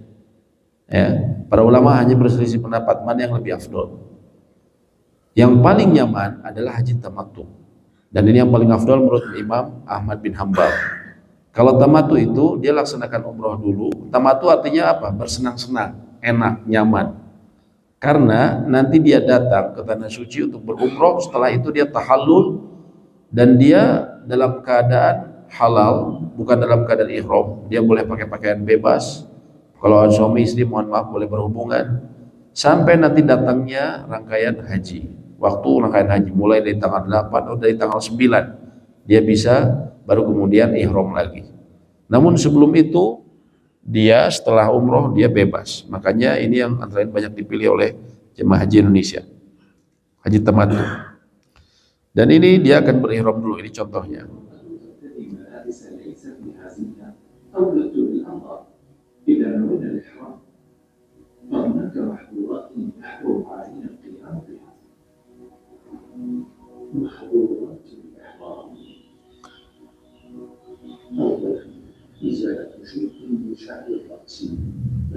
Speaker 1: Ya, para ulama hanya berselisih pendapat mana yang lebih afdol. Yang paling nyaman adalah haji tamattu. Dan ini yang paling afdol menurut Imam Ahmad bin Hanbal. Kalau tamattu itu dia laksanakan umrah dulu. Tamattu artinya apa? Bersenang-senang, enak, nyaman. Karena nanti dia datang ke tanah suci untuk berumrah, setelah itu dia tahallul dan dia dalam keadaan halal, bukan dalam keadaan ihram. Dia boleh pakai pakaian bebas, Kalau suami istri mohon maaf boleh berhubungan sampai nanti datangnya rangkaian haji. Waktu rangkaian haji mulai dari tanggal 8 atau dari tanggal 9 dia bisa baru kemudian ihram lagi. Namun sebelum itu dia setelah umroh dia bebas. Makanya ini yang antara lain banyak dipilih oleh jemaah haji Indonesia, haji tamattu. Dan ini dia akan berihram dulu, ini contohnya.
Speaker 3: إذا نوينا الإحرام فهناك محظورات يحرم علينا القيام بها. محظورات الإحرام أولا إزالة شيء من شعر الرأس.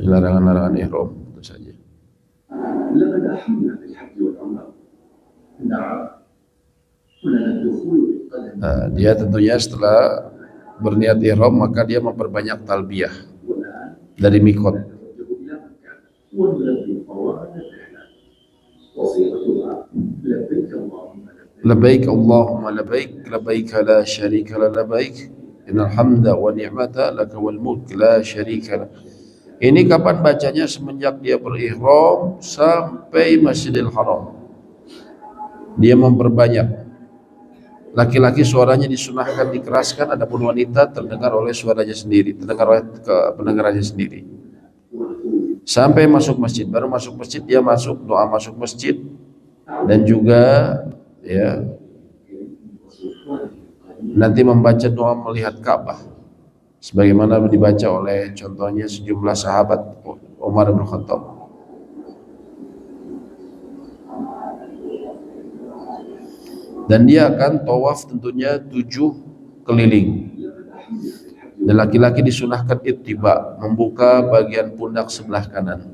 Speaker 1: Larangan-larangan ihram itu saja.
Speaker 3: لقد أحرمنا بالحج والعمرة. نعم. ولنا الدخول بالقدم.
Speaker 1: Dia tentunya setelah berniat ihram maka dia memperbanyak talbiyah dari mikot. Labbaik Allahumma labbaik, labbaik la syarika la labbaik, innal hamda wa ni'mata laka wal mulk la syarika la. Ini kapan bacanya? Semenjak dia berihram sampai Masjidil Haram. Dia memperbanyak. Laki-laki suaranya disunahkan dikeraskan, adapun wanita terdengar oleh suaranya sendiri, terdengar oleh pendengarannya sendiri. Sampai masuk masjid, baru masuk masjid dia masuk doa masuk masjid dan juga ya nanti membaca doa melihat Ka'bah sebagaimana dibaca oleh contohnya sejumlah sahabat Umar bin Khattab. Dan dia akan tawaf tentunya 7 keliling. Dan laki-laki disunahkan ittiba, membuka bagian pundak sebelah kanan.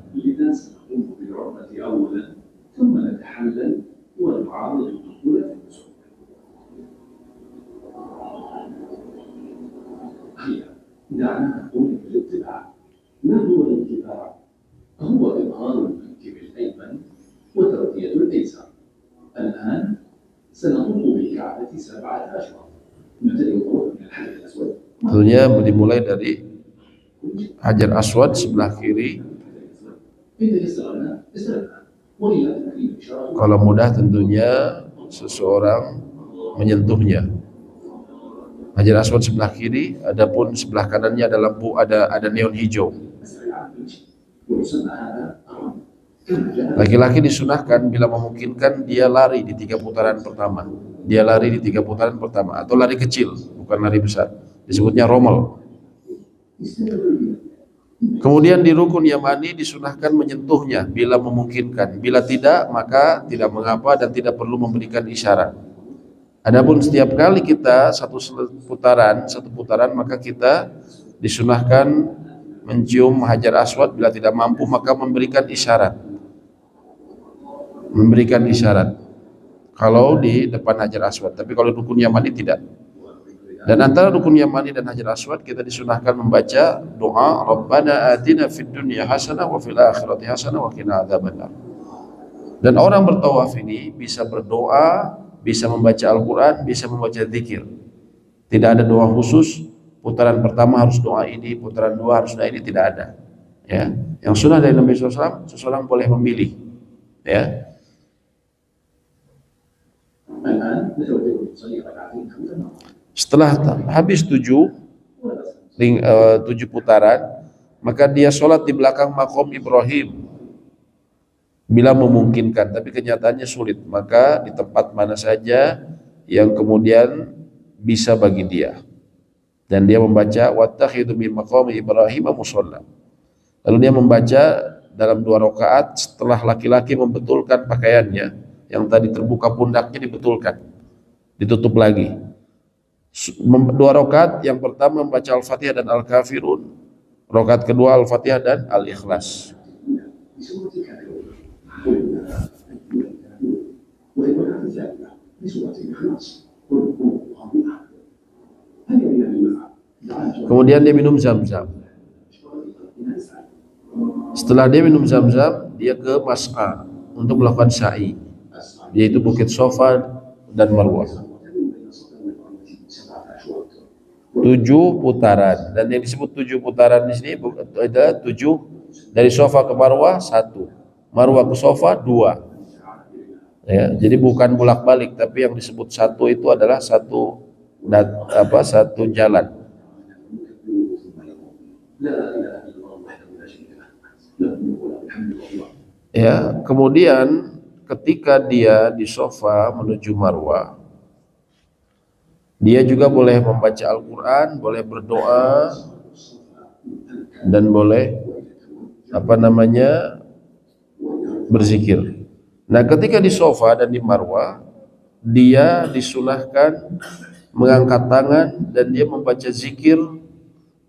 Speaker 1: Tentunya dimulai dari Hajar Aswad sebelah kiri. Kalau mudah tentunya seseorang menyentuhnya. Hajar Aswad sebelah kiri, adapun sebelah kanannya ada lampu, ada neon hijau. Laki-laki disunahkan bila memungkinkan dia lari di 3 putaran pertama. Dia lari di 3 putaran pertama atau lari kecil, bukan lari besar. Disebutnya romal. Kemudian di rukun Yamani disunahkan menyentuhnya bila memungkinkan. Bila tidak maka tidak mengapa dan tidak perlu memberikan isyarat. Adapun setiap kali kita satu putaran maka kita disunahkan mencium Hajar Aswad. Bila tidak mampu maka memberikan isyarat. Kalau di depan Hajar Aswad, tapi kalau rukun Yamani tidak. Dan antara rukun Yamani dan Hajar Aswad kita disunahkan membaca doa Rabbana atina fid dunya hasanah wa fil akhirati hasanah wa qina adzabannar. Dan orang bertawaf ini bisa berdoa, bisa membaca Al-Quran, bisa membaca zikir. Tidak ada doa khusus, putaran pertama harus doa ini, putaran 2 harus doa ini, tidak ada. Ya, yang sunnah dari Nabi SAW, seseorang boleh memilih. Ya. Setelah habis 7 putaran, maka dia sholat di belakang makom Ibrahim bila memungkinkan, tapi kenyataannya sulit. Maka di tempat mana saja yang kemudian bisa bagi dia, dan dia membaca wattakhidhu min maqami Ibrahim musalla. Lalu dia membaca dalam 2 rakaat setelah laki-laki membetulkan pakaiannya yang tadi terbuka pundaknya, dibetulkan, ditutup lagi. 2 rakaat, yang pertama membaca Al-Fatihah dan Al-Kafirun, rakaat kedua Al-Fatihah dan Al-Ikhlas. Kemudian dia minum zam-zam. Setelah dia minum zam-zam, dia ke Mas'a untuk melakukan sa'i, yaitu Bukit Sofa dan Marwah. 7 putaran, dan yang disebut 7 putaran di sini adalah 7 dari Safa ke Marwah 1, Marwah ke Safa 2. Ya, jadi bukan bolak-balik, tapi yang disebut 1 itu adalah satu satu jalan. Ya, kemudian ketika dia di Safa menuju Marwah, dia juga boleh membaca Al-Quran, boleh berdoa, dan boleh berzikir. Nah, ketika di Safa dan di Marwah, dia disunahkan mengangkat tangan dan dia membaca zikir.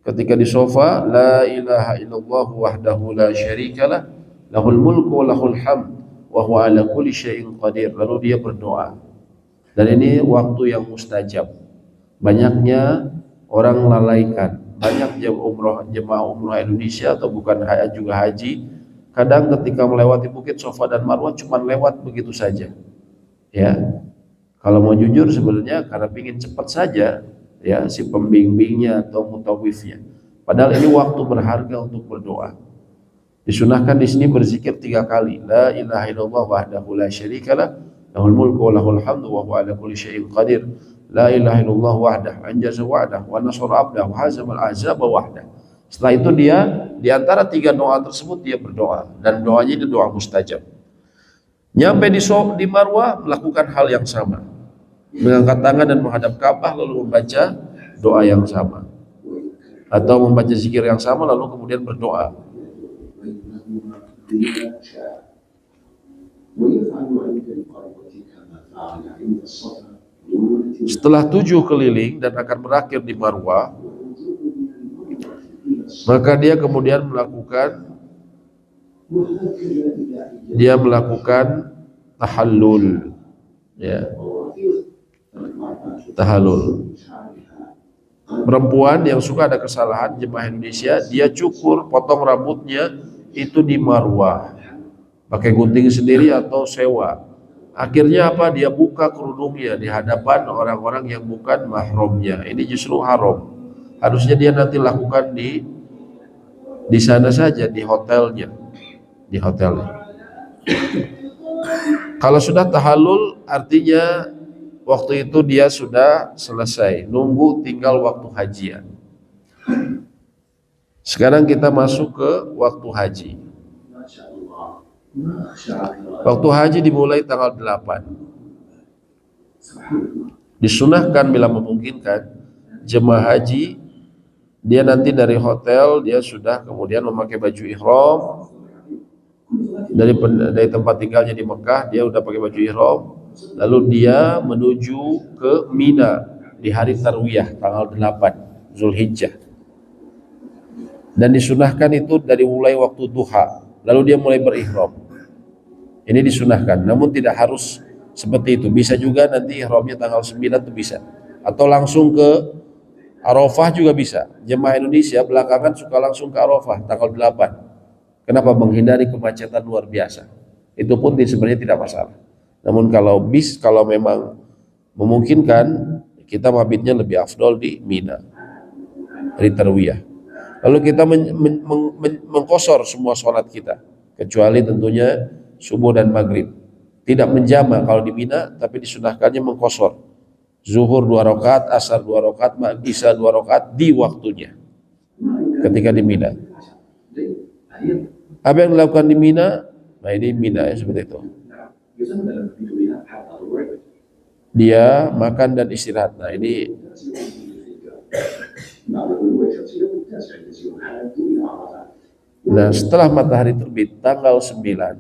Speaker 1: Ketika di Safa, la ilaha illallah wahdahu la syarikalah, lahul mulku wa lahul hamd wa huwa ala kulli syai'in qadir. Lalu dia berdoa. Dan ini waktu yang mustajab. Banyaknya orang lalaikan. Banyak jemaah umroh Indonesia atau bukan juga haji, kadang ketika melewati bukit Safa dan Marwah cuma lewat begitu saja. Ya. Kalau mau jujur sebenarnya karena ingin cepat saja, ya, si pembimbingnya atau mutawifnya. Padahal ini waktu berharga untuk berdoa. Disunahkan di sini berzikir 3 kali. La ilaha illallah wahdahu la syarikalah, lahul mulku wa lahul hamdu wa huwa ala kulli syai'in qadir. La ilaha illallah wahdahu anjaza wa'dahu wa nasara 'abdahu wa hazamal ahzaba wahdahu. Setelah itu dia di antara 3 doa tersebut dia berdoa, dan doanya itu doa mustajab. Nyampe di Marwah melakukan hal yang sama. Mengangkat tangan dan menghadap Ka'bah lalu membaca doa yang sama. Atau membaca zikir yang sama lalu kemudian berdoa. Setelah 7 keliling dan akan berakhir di Marwah, maka dia kemudian melakukan tahallul, ya, tahallul. Perempuan yang suka ada kesalahan jemaah Indonesia, dia cukur, potong rambutnya itu di Marwah, pakai gunting sendiri atau sewa. Akhirnya apa? Dia buka kerudungnya di hadapan orang-orang yang bukan mahramnya. Ini justru haram. Harusnya dia nanti lakukan di sana saja, di hotelnya. Kalau sudah tahallul artinya waktu itu dia sudah selesai, nunggu tinggal waktu hajian. Sekarang kita masuk ke waktu haji. Waktu haji dimulai tanggal 8. Disunahkan bila memungkinkan jemaah haji dia nanti dari hotel dia sudah kemudian memakai baju ihram. Dari tempat tinggalnya di Mekah dia udah pakai baju ihram, lalu dia menuju ke Mina di hari Tarwiyah tanggal 8 Zulhijjah. Dan disunahkan itu dari mulai waktu duha, lalu dia mulai berihram. Ini disunahkan, namun tidak harus seperti itu. Bisa juga nanti ihramnya tanggal 9 itu bisa, atau langsung ke Arafah juga bisa. Jemaah Indonesia belakangan suka langsung ke Arafah tanggal 8. Kenapa? Menghindari kemacetan luar biasa. Itu pun sebenarnya tidak masalah. Namun kalau memang memungkinkan, kita mabitnya lebih afdol di Mina, hari Tarwiyah. Lalu kita mengqashar semua sholat kita, kecuali tentunya subuh dan maghrib. Tidak menjama kalau di Mina, tapi disunahkannya mengqashar. Zuhur 2 rakaat, asar 2 rakaat, isya 2 rakaat di waktunya ketika di Mina. Apa yang dilakukan di Mina? Nah, ini Mina ya, seperti itu. Dia makan dan istirahat. Nah, ini setelah matahari terbit tanggal 9,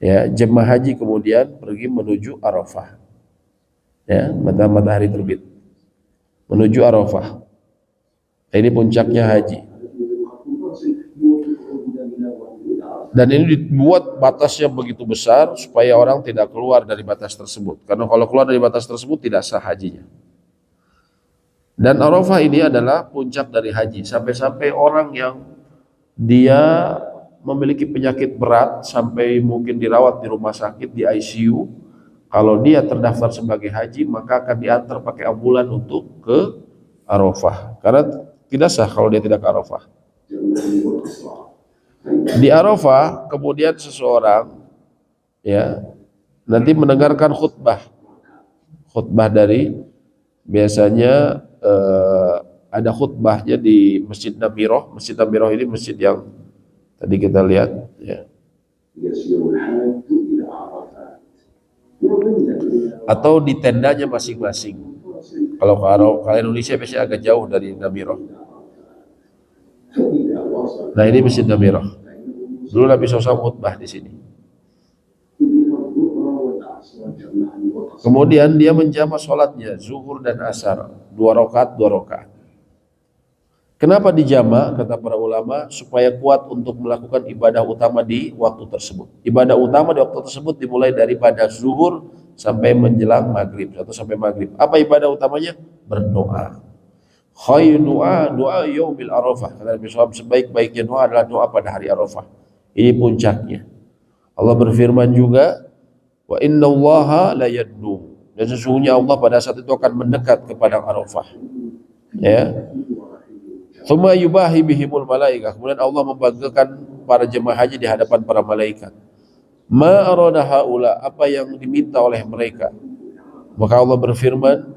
Speaker 1: ya, jemaah haji kemudian pergi menuju Arafah. Ya, matahari terbit menuju Arafah. Ini puncaknya haji. Dan ini dibuat batasnya begitu besar supaya orang tidak keluar dari batas tersebut. Karena kalau keluar dari batas tersebut tidak sah hajinya. Dan Arafah ini adalah puncak dari haji. Sampai-sampai orang yang dia memiliki penyakit berat sampai mungkin dirawat di rumah sakit di ICU, kalau dia terdaftar sebagai haji maka akan diantar pakai ambulan untuk ke Arafah, karena tidak sah kalau dia tidak ke Arafah. Di Arafah kemudian seseorang ya nanti mendengarkan khutbah dari biasanya ada khutbahnya di Masjid Namirah. Masjid Namirah ini masjid yang tadi kita lihat ya. Atau di tendanya masing-masing. Kalau Indonesia biasanya agak jauh dari Namirah. Nah ini Masjid Namirah. Dulu Nabi SAW khutbah di sini. Kemudian dia menjama sholatnya zuhur dan asar 2 rakaat. Kenapa dijama? Kata para ulama, supaya kuat untuk melakukan ibadah utama di waktu tersebut. Ibadah utama di waktu tersebut dimulai daripada zuhur sampai menjelang maghrib atau sampai maghrib. Apa ibadah utamanya? Berdoa. Khairu doa yaumil Arafah. Kata Nabi SAW, sebaik-baiknya doa adalah doa pada hari Arafah. Ini puncaknya. Allah berfirman juga, wa innallaha la yadnu, dan sesungguhnya Allah pada saat itu akan mendekat kepada Arafah. Ya. Tsumma yubahi bihimul malaikah, kemudian Allah membanggakan para jemaah haji di hadapan para malaikat. Ma arada haula, apa yang diminta oleh mereka. Maka Allah berfirman,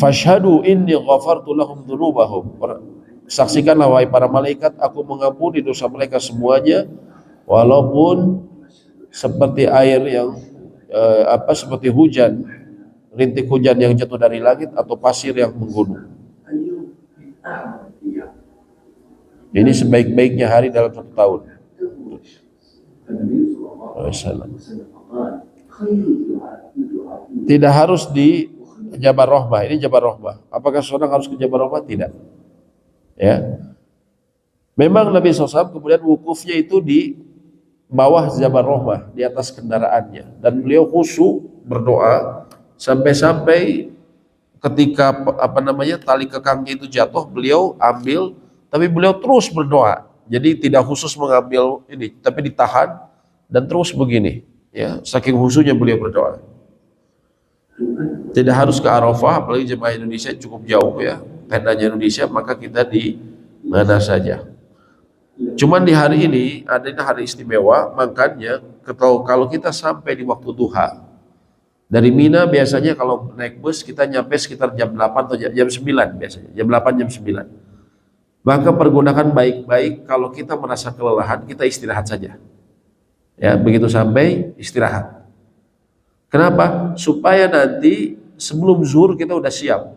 Speaker 1: fashhadu inni ghafartu lahum dzunubahum, saksikanlah wahai para malaikat, aku mengampuni dosa mereka semuanya, walaupun seperti air yang seperti hujan, rintik hujan yang jatuh dari langit atau pasir yang menggunung. Ini sebaik-baiknya hari dalam 1 tahun. Tidak harus di Jabal Rahmah. Ini Jabal Rahmah. Apakah seorang harus ke Jabal Rahmah? Tidak. Ya. Memang Nabi SAW kemudian wukufnya itu di bawah Jabal Rahmah, di atas kendaraannya, dan beliau khusyuk berdoa sampai-sampai ketika tali kekangnya itu jatuh, beliau ambil, tapi beliau terus berdoa. Jadi tidak khusus mengambil ini, tapi ditahan dan terus begini, ya, saking khusyuknya beliau berdoa. Tidak harus ke Arafah, apalagi jemaah Indonesia cukup jauh ya, tendanya Indonesia, maka kita di mana saja. Cuman di hari ini adanya hari istimewa, makanya kalau kita sampai di waktu duha dari Mina, biasanya kalau naik bus kita nyampe sekitar jam 8 atau jam 9 biasanya, jam 8 jam 9. Maka pergunakan baik-baik, kalau kita merasa kelelahan kita istirahat saja. Ya, begitu sampai istirahat. Kenapa? Supaya nanti sebelum zuhur kita udah siap.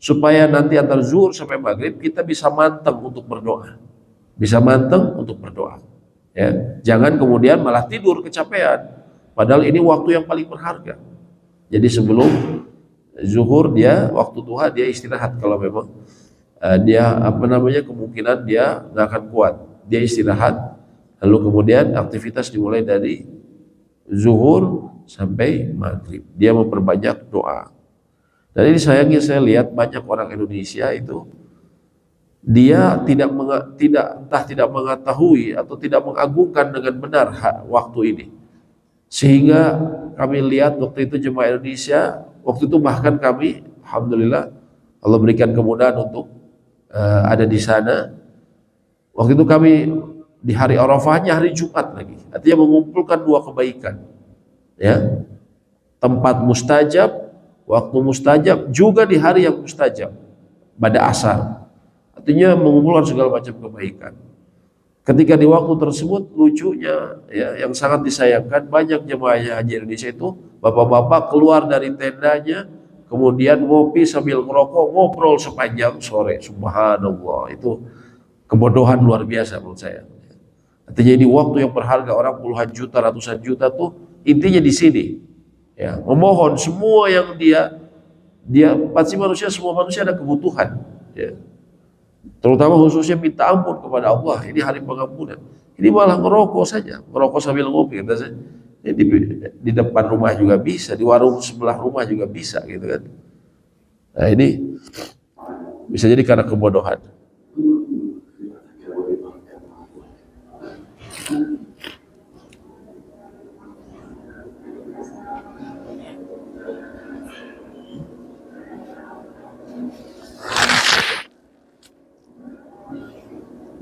Speaker 1: Supaya nanti antara zuhur sampai maghrib kita bisa manteng untuk berdoa. Bisa manteng untuk berdoa. Ya, jangan kemudian malah tidur kecapean. Padahal ini waktu yang paling berharga. Jadi sebelum zuhur dia, waktu duha dia istirahat kalau memang dia kemungkinan dia nggak akan kuat. Dia istirahat. Lalu kemudian aktivitas dimulai dari zuhur sampai maghrib. Dia memperbanyak doa. Dan ini sayangnya saya lihat banyak orang Indonesia itu dia tidak mengetahui atau tidak mengagungkan dengan benar waktu ini, sehingga kami lihat waktu itu jemaah Indonesia waktu itu bahkan kami alhamdulillah Allah berikan kemudahan untuk ada di sana. Waktu itu kami di hari Arafahnya hari Jumat lagi, artinya mengumpulkan 2 kebaikan, ya, tempat mustajab, waktu mustajab, juga di hari yang mustajab pada asar. Artinya mengumpulkan segala macam kebaikan. Ketika di waktu tersebut lucunya ya, yang sangat disayangkan, banyak jemaah haji Indonesia itu bapak-bapak keluar dari tendanya kemudian ngopi sambil ngerokok, ngobrol sepanjang sore. Subhanallah, itu kebodohan luar biasa menurut saya. Artinya ini waktu yang berharga, orang puluhan juta, ratusan juta tuh intinya di sini. Ya, memohon semua yang dia pasti semua manusia ada kebutuhan. Ya. Terutama khususnya minta ampun kepada Allah. Ini hari pengampunan. Ini malah ngerokok saja, ngerokok sambil ngopi. Di depan rumah juga bisa, di warung sebelah rumah juga bisa, gitu kan. Nah ini bisa jadi karena kebodohan.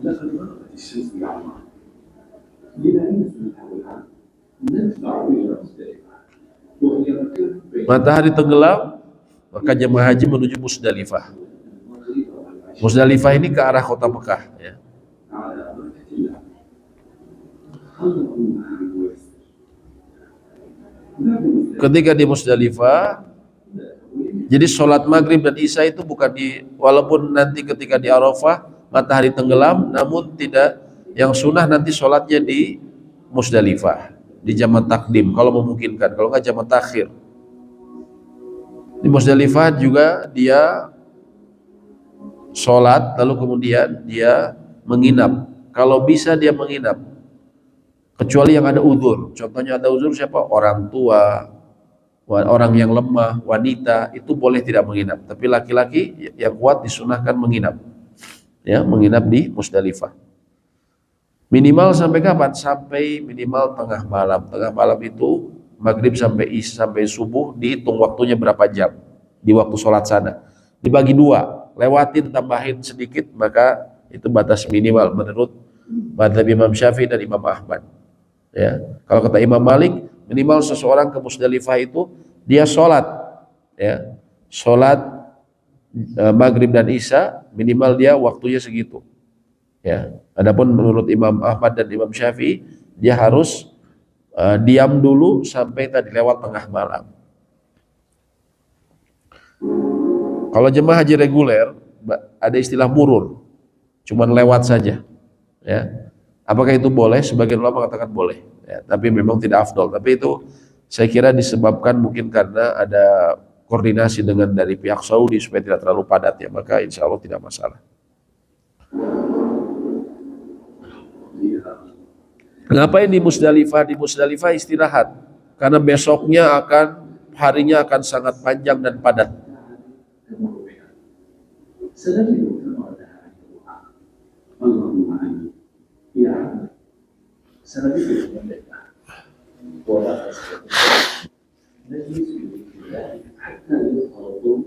Speaker 3: لقد غربت الشمس بعمار إلى أن نحولها ندفع إلى مزدلفة وهي مكان بين
Speaker 1: Matahari tenggelam, maka jemaah haji menuju Musdalifah. Musdalifah ini ke arah kota Mekah, ya.
Speaker 3: على بركة الله خلقوا معه ويسر
Speaker 1: Ketika di Musdalifah, jadi sholat maghrib dan isya itu bukan walaupun nanti ketika di Arafah matahari tenggelam, namun tidak, yang sunnah nanti sholatnya di Musdalifah, di jamak takdim kalau memungkinkan, kalau nggak jamak takhir. Di Musdalifah juga dia sholat, lalu kemudian dia menginap. Kalau bisa dia menginap, kecuali yang ada uzur. Contohnya ada uzur siapa? Orang tua, orang yang lemah, wanita, itu boleh tidak menginap. Tapi laki-laki yang kuat disunahkan menginap, ya, menginap di Musdalifah. Minimal sampai kapan? Sampai minimal tengah malam. Tengah malam itu maghrib sampai subuh, dihitung waktunya berapa jam di waktu sholat sana. Dibagi dua, lewatin tambahin sedikit, maka itu batas minimal menurut mazhab Imam Syafi'i dan Imam Ahmad. Ya, kalau kata Imam Malik, minimal seseorang ke Musdalifah itu dia sholat, ya, sholat maghrib dan isya, minimal dia waktunya segitu. Ya, adapun menurut Imam Ahmad dan Imam Syafi'i, dia harus diam dulu sampai tadi lewat tengah malam. Kalau jemaah haji reguler ada istilah murur, cuman lewat saja, ya. Apakah itu boleh? Sebagian ulama mengatakan boleh, ya, tapi memang tidak afdol. Tapi itu saya kira disebabkan mungkin karena ada koordinasi dengan dari pihak Saudi supaya tidak terlalu padat, ya, maka insya Allah tidak masalah. Ngapain di Musdalifah? Di Musdalifah istirahat, karena besoknya harinya akan sangat panjang dan padat.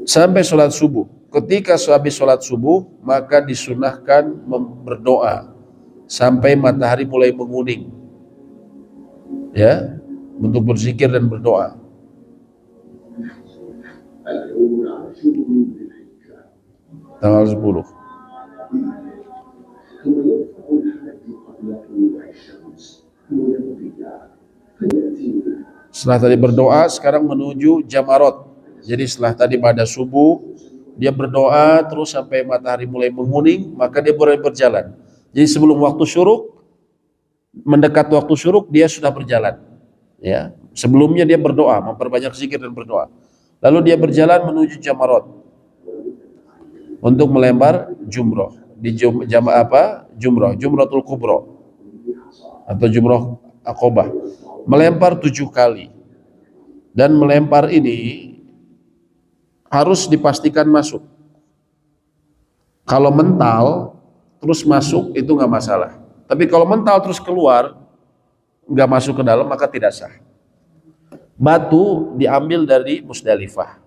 Speaker 1: Sampai sholat subuh. Ketika habis sholat subuh, maka disunahkan berdoa sampai matahari mulai menguning, ya, untuk berzikir dan berdoa. Tanggal 10. Setelah tadi berdoa, sekarang menuju Jamarot. Jadi setelah tadi pada subuh, dia berdoa terus sampai matahari mulai menguning, maka dia boleh berjalan. Jadi sebelum waktu syuruk, mendekat waktu syuruk, dia sudah berjalan. Ya, sebelumnya dia berdoa, memperbanyak zikir dan berdoa. Lalu dia berjalan menuju Jamarot untuk melempar jumroh. Di Jumratul Kubro atau jumroh Aqobah. Melempar 7 kali. Dan melempar ini harus dipastikan masuk. Kalau mental terus masuk itu nggak masalah. Tapi kalau mental terus keluar nggak masuk ke dalam, maka tidak sah. Batu diambil dari Musdalifah.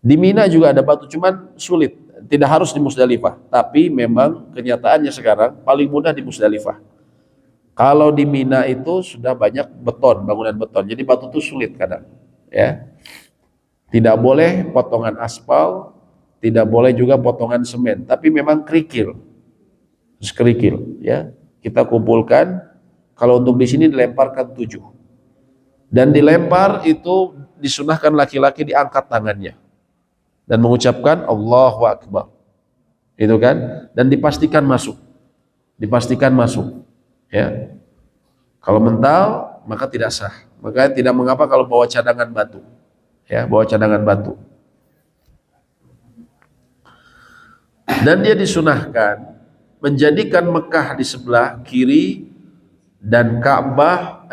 Speaker 1: Di Mina juga ada batu, cuman sulit. Tidak harus di Musdalifah. Tapi memang kenyataannya sekarang paling mudah di Musdalifah. Kalau di Mina itu sudah banyak beton, bangunan beton. Jadi batu itu sulit kadang. Ya. Tidak boleh potongan aspal, tidak boleh juga potongan semen. Tapi memang kerikil. Terus kerikil, ya. Kita kumpulkan. Kalau untuk di sini dilemparkan 7. Dan dilempar itu disunahkan laki-laki diangkat tangannya dan mengucapkan Allahu Akbar. Itu kan? Dan dipastikan masuk. Dipastikan masuk. Ya. Kalau mental maka tidak sah. Maka tidak mengapa kalau bawa cadangan batu. Ya, bawa cadangan batu. Dan dia disunahkan menjadikan Mekah di sebelah kiri dan Ka'bah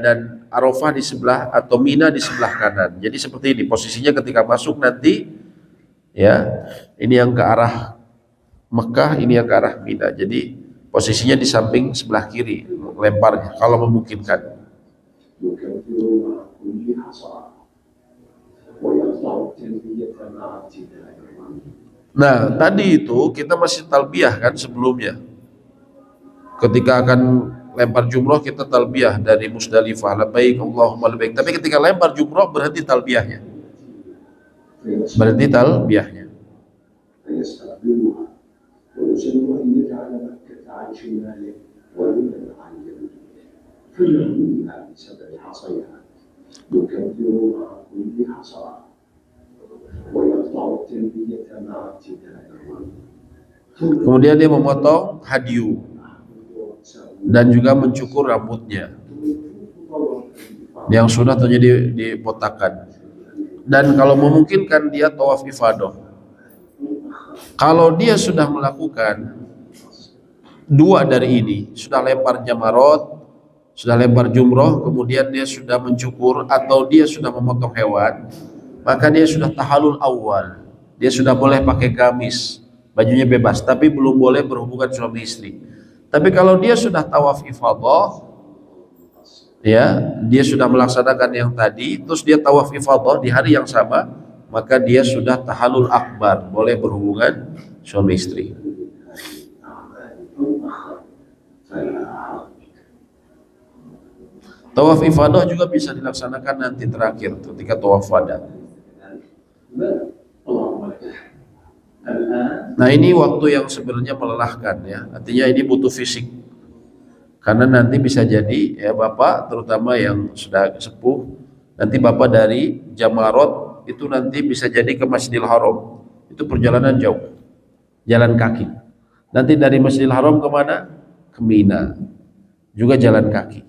Speaker 1: dan Arafah di sebelah atau Mina di sebelah kanan. Jadi seperti ini posisinya ketika masuk nanti, ya. Ini yang ke arah Mekah, ini yang ke arah Mina. Jadi posisinya di samping sebelah kiri lemparnya kalau memungkinkan. Nah, tadi itu kita masih talbiyah kan sebelumnya. Ketika akan lempar jumroh kita talbiyah dari Musdalifah, labbaik Allahumma labbaik. Tapi ketika lempar jumroh berhenti talbiyahnya. Berhenti talbiyahnya.
Speaker 3: فيستقبلها ويسن أن يجعل مكة عن شماله ويمنع عن يمينه فيرميها بسبع حصيات يكبر مع كل حصى ويقطع التلبية مع ابتداء الرمي
Speaker 1: Kemudian dia memotong hadiyu dan juga mencukur rambutnya yang sunnah tentunya dibotakan. Dan kalau memungkinkan dia tawaf ifadah. Kalau dia sudah melakukan dua dari ini, sudah lempar jamarot, sudah lempar jumroh, kemudian dia sudah mencukur atau dia sudah memotong hewan, maka dia sudah tahalul awal. Dia sudah boleh pakai gamis, bajunya bebas, tapi belum boleh berhubungan suami istri. Tapi kalau dia sudah tawaf ifadah, ya, dia sudah melaksanakan yang tadi, terus dia tawaf ifadah di hari yang sama, maka dia sudah tahalul akbar, boleh berhubungan suami istri. Tawaf ifadah juga bisa dilaksanakan nanti terakhir ketika tawaf wada. Nah, ini waktu yang sebenarnya melelahkan ya, artinya ini butuh fisik. Karena nanti bisa jadi ya Bapak, terutama yang sudah sepuh, nanti Bapak dari Jamarot itu nanti bisa jadi ke Masjidil Haram. Itu perjalanan jauh, jalan kaki. Nanti dari Masjidil Haram kemana? Ke Mina, juga jalan kaki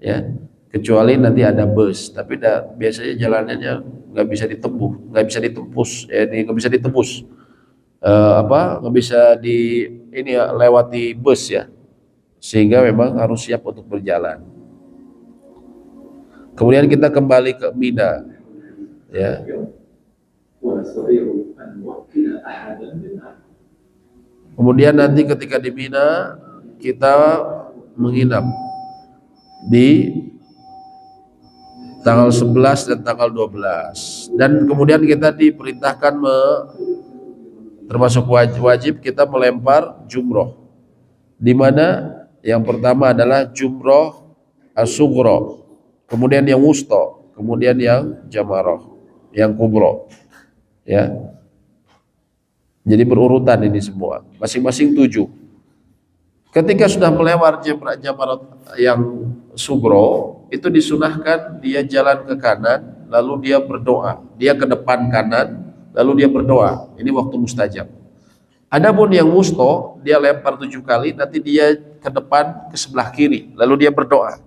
Speaker 1: ya, kecuali nanti ada bus, tapi biasanya jalanannya nggak bisa ditempuh, nggak bisa ditembus ya, nggak bisa ditembus nggak bisa lewati bus ya, sehingga memang harus siap untuk berjalan. Kemudian kita kembali ke Mina ya. Kemudian nanti ketika di Mina kita menginap di tanggal 11 dan tanggal 12, dan kemudian kita diperintahkan termasuk wajib kita melempar jumroh, di mana yang pertama adalah jumroh as-sughra, kemudian yang wusta, kemudian yang jamarah, yang kubro ya. Jadi berurutan ini semua, masing-masing 7. Ketika sudah melewati jamarat yang sugro, itu disunahkan dia jalan ke kanan, lalu dia berdoa. Dia ke depan kanan, lalu dia berdoa. Ini waktu mustajab. Adapun yang wusto, dia lempar 7 kali, nanti dia ke depan ke sebelah kiri, lalu dia berdoa.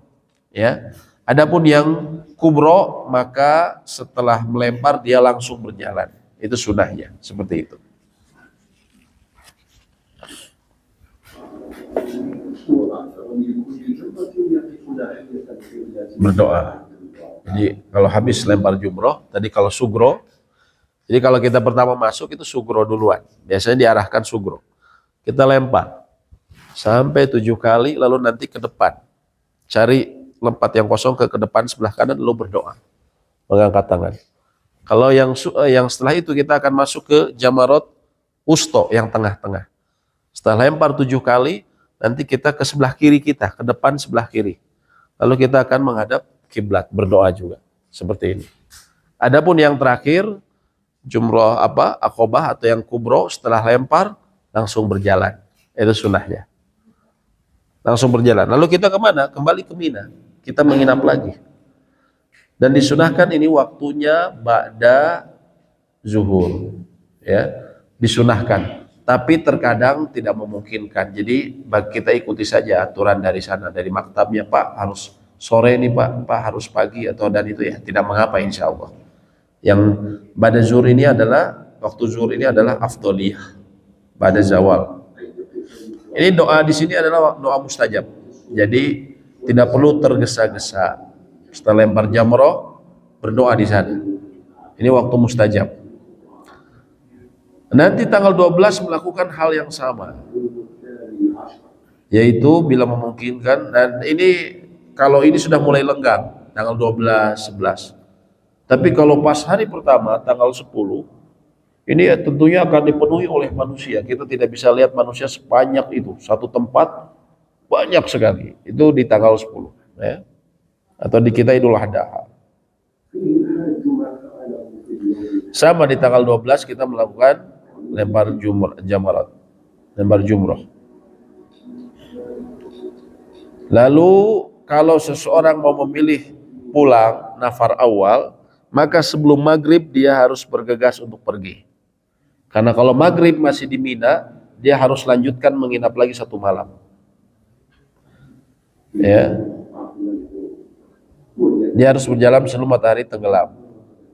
Speaker 1: Ya. Adapun yang kubro, maka setelah melempar dia langsung berjalan. Itu sunahnya, seperti itu. Berdoa. Jadi kalau habis lempar jumroh, tadi kalau sugro, jadi kalau kita pertama masuk itu sugro duluan. Biasanya diarahkan sugro. Kita lempar sampai 7 kali, lalu nanti ke depan. Cari tempat yang kosong ke depan sebelah kanan, lalu berdoa. Mengangkat tangan. Kalau yang setelah itu kita akan masuk ke jamarot usto, yang tengah-tengah. Setelah lempar 7 kali, nanti kita ke sebelah kiri kita, ke depan sebelah kiri. Lalu kita akan menghadap kiblat, berdoa juga seperti ini. Adapun yang terakhir jumroh akobah atau yang kubro, setelah lempar langsung berjalan. Itu sunnahnya. Langsung berjalan. Lalu kita kemana? Kembali ke Mina. Kita menginap lagi. Dan disunahkan ini waktunya ba'da zuhur. Ya, disunahkan. Tapi terkadang tidak memungkinkan. Jadi kita ikuti saja aturan dari sana, dari maktabnya, Pak harus sore nih Pak harus pagi atau dan itu ya, tidak mengapa insya Allah. Yang pada zuhur ini adalah, waktu zuhur ini adalah afdoliyah pada zawal. Ini doa di sini adalah doa mustajab. Jadi tidak perlu tergesa-gesa. Setelah lempar jamroh berdoa di sana. Ini waktu mustajab. Nanti tanggal 12 melakukan hal yang sama, yaitu bila memungkinkan. Dan ini kalau ini sudah mulai lenggang tanggal 12, 11. Tapi kalau pas hari pertama tanggal 10, ini tentunya akan dipenuhi oleh manusia. Kita tidak bisa lihat manusia sebanyak itu satu tempat banyak sekali. Itu di tanggal 10 ya. Atau di kita Idul Adha. Sama di tanggal 12 kita melakukan lempar jamarat, lempar jumroh. Lalu kalau seseorang mau memilih pulang nafar awal, maka sebelum maghrib dia harus bergegas untuk pergi. Karena kalau maghrib masih di Mina, dia harus lanjutkan menginap lagi 1 malam. Ya, dia harus berjalan sebelum matahari tenggelam.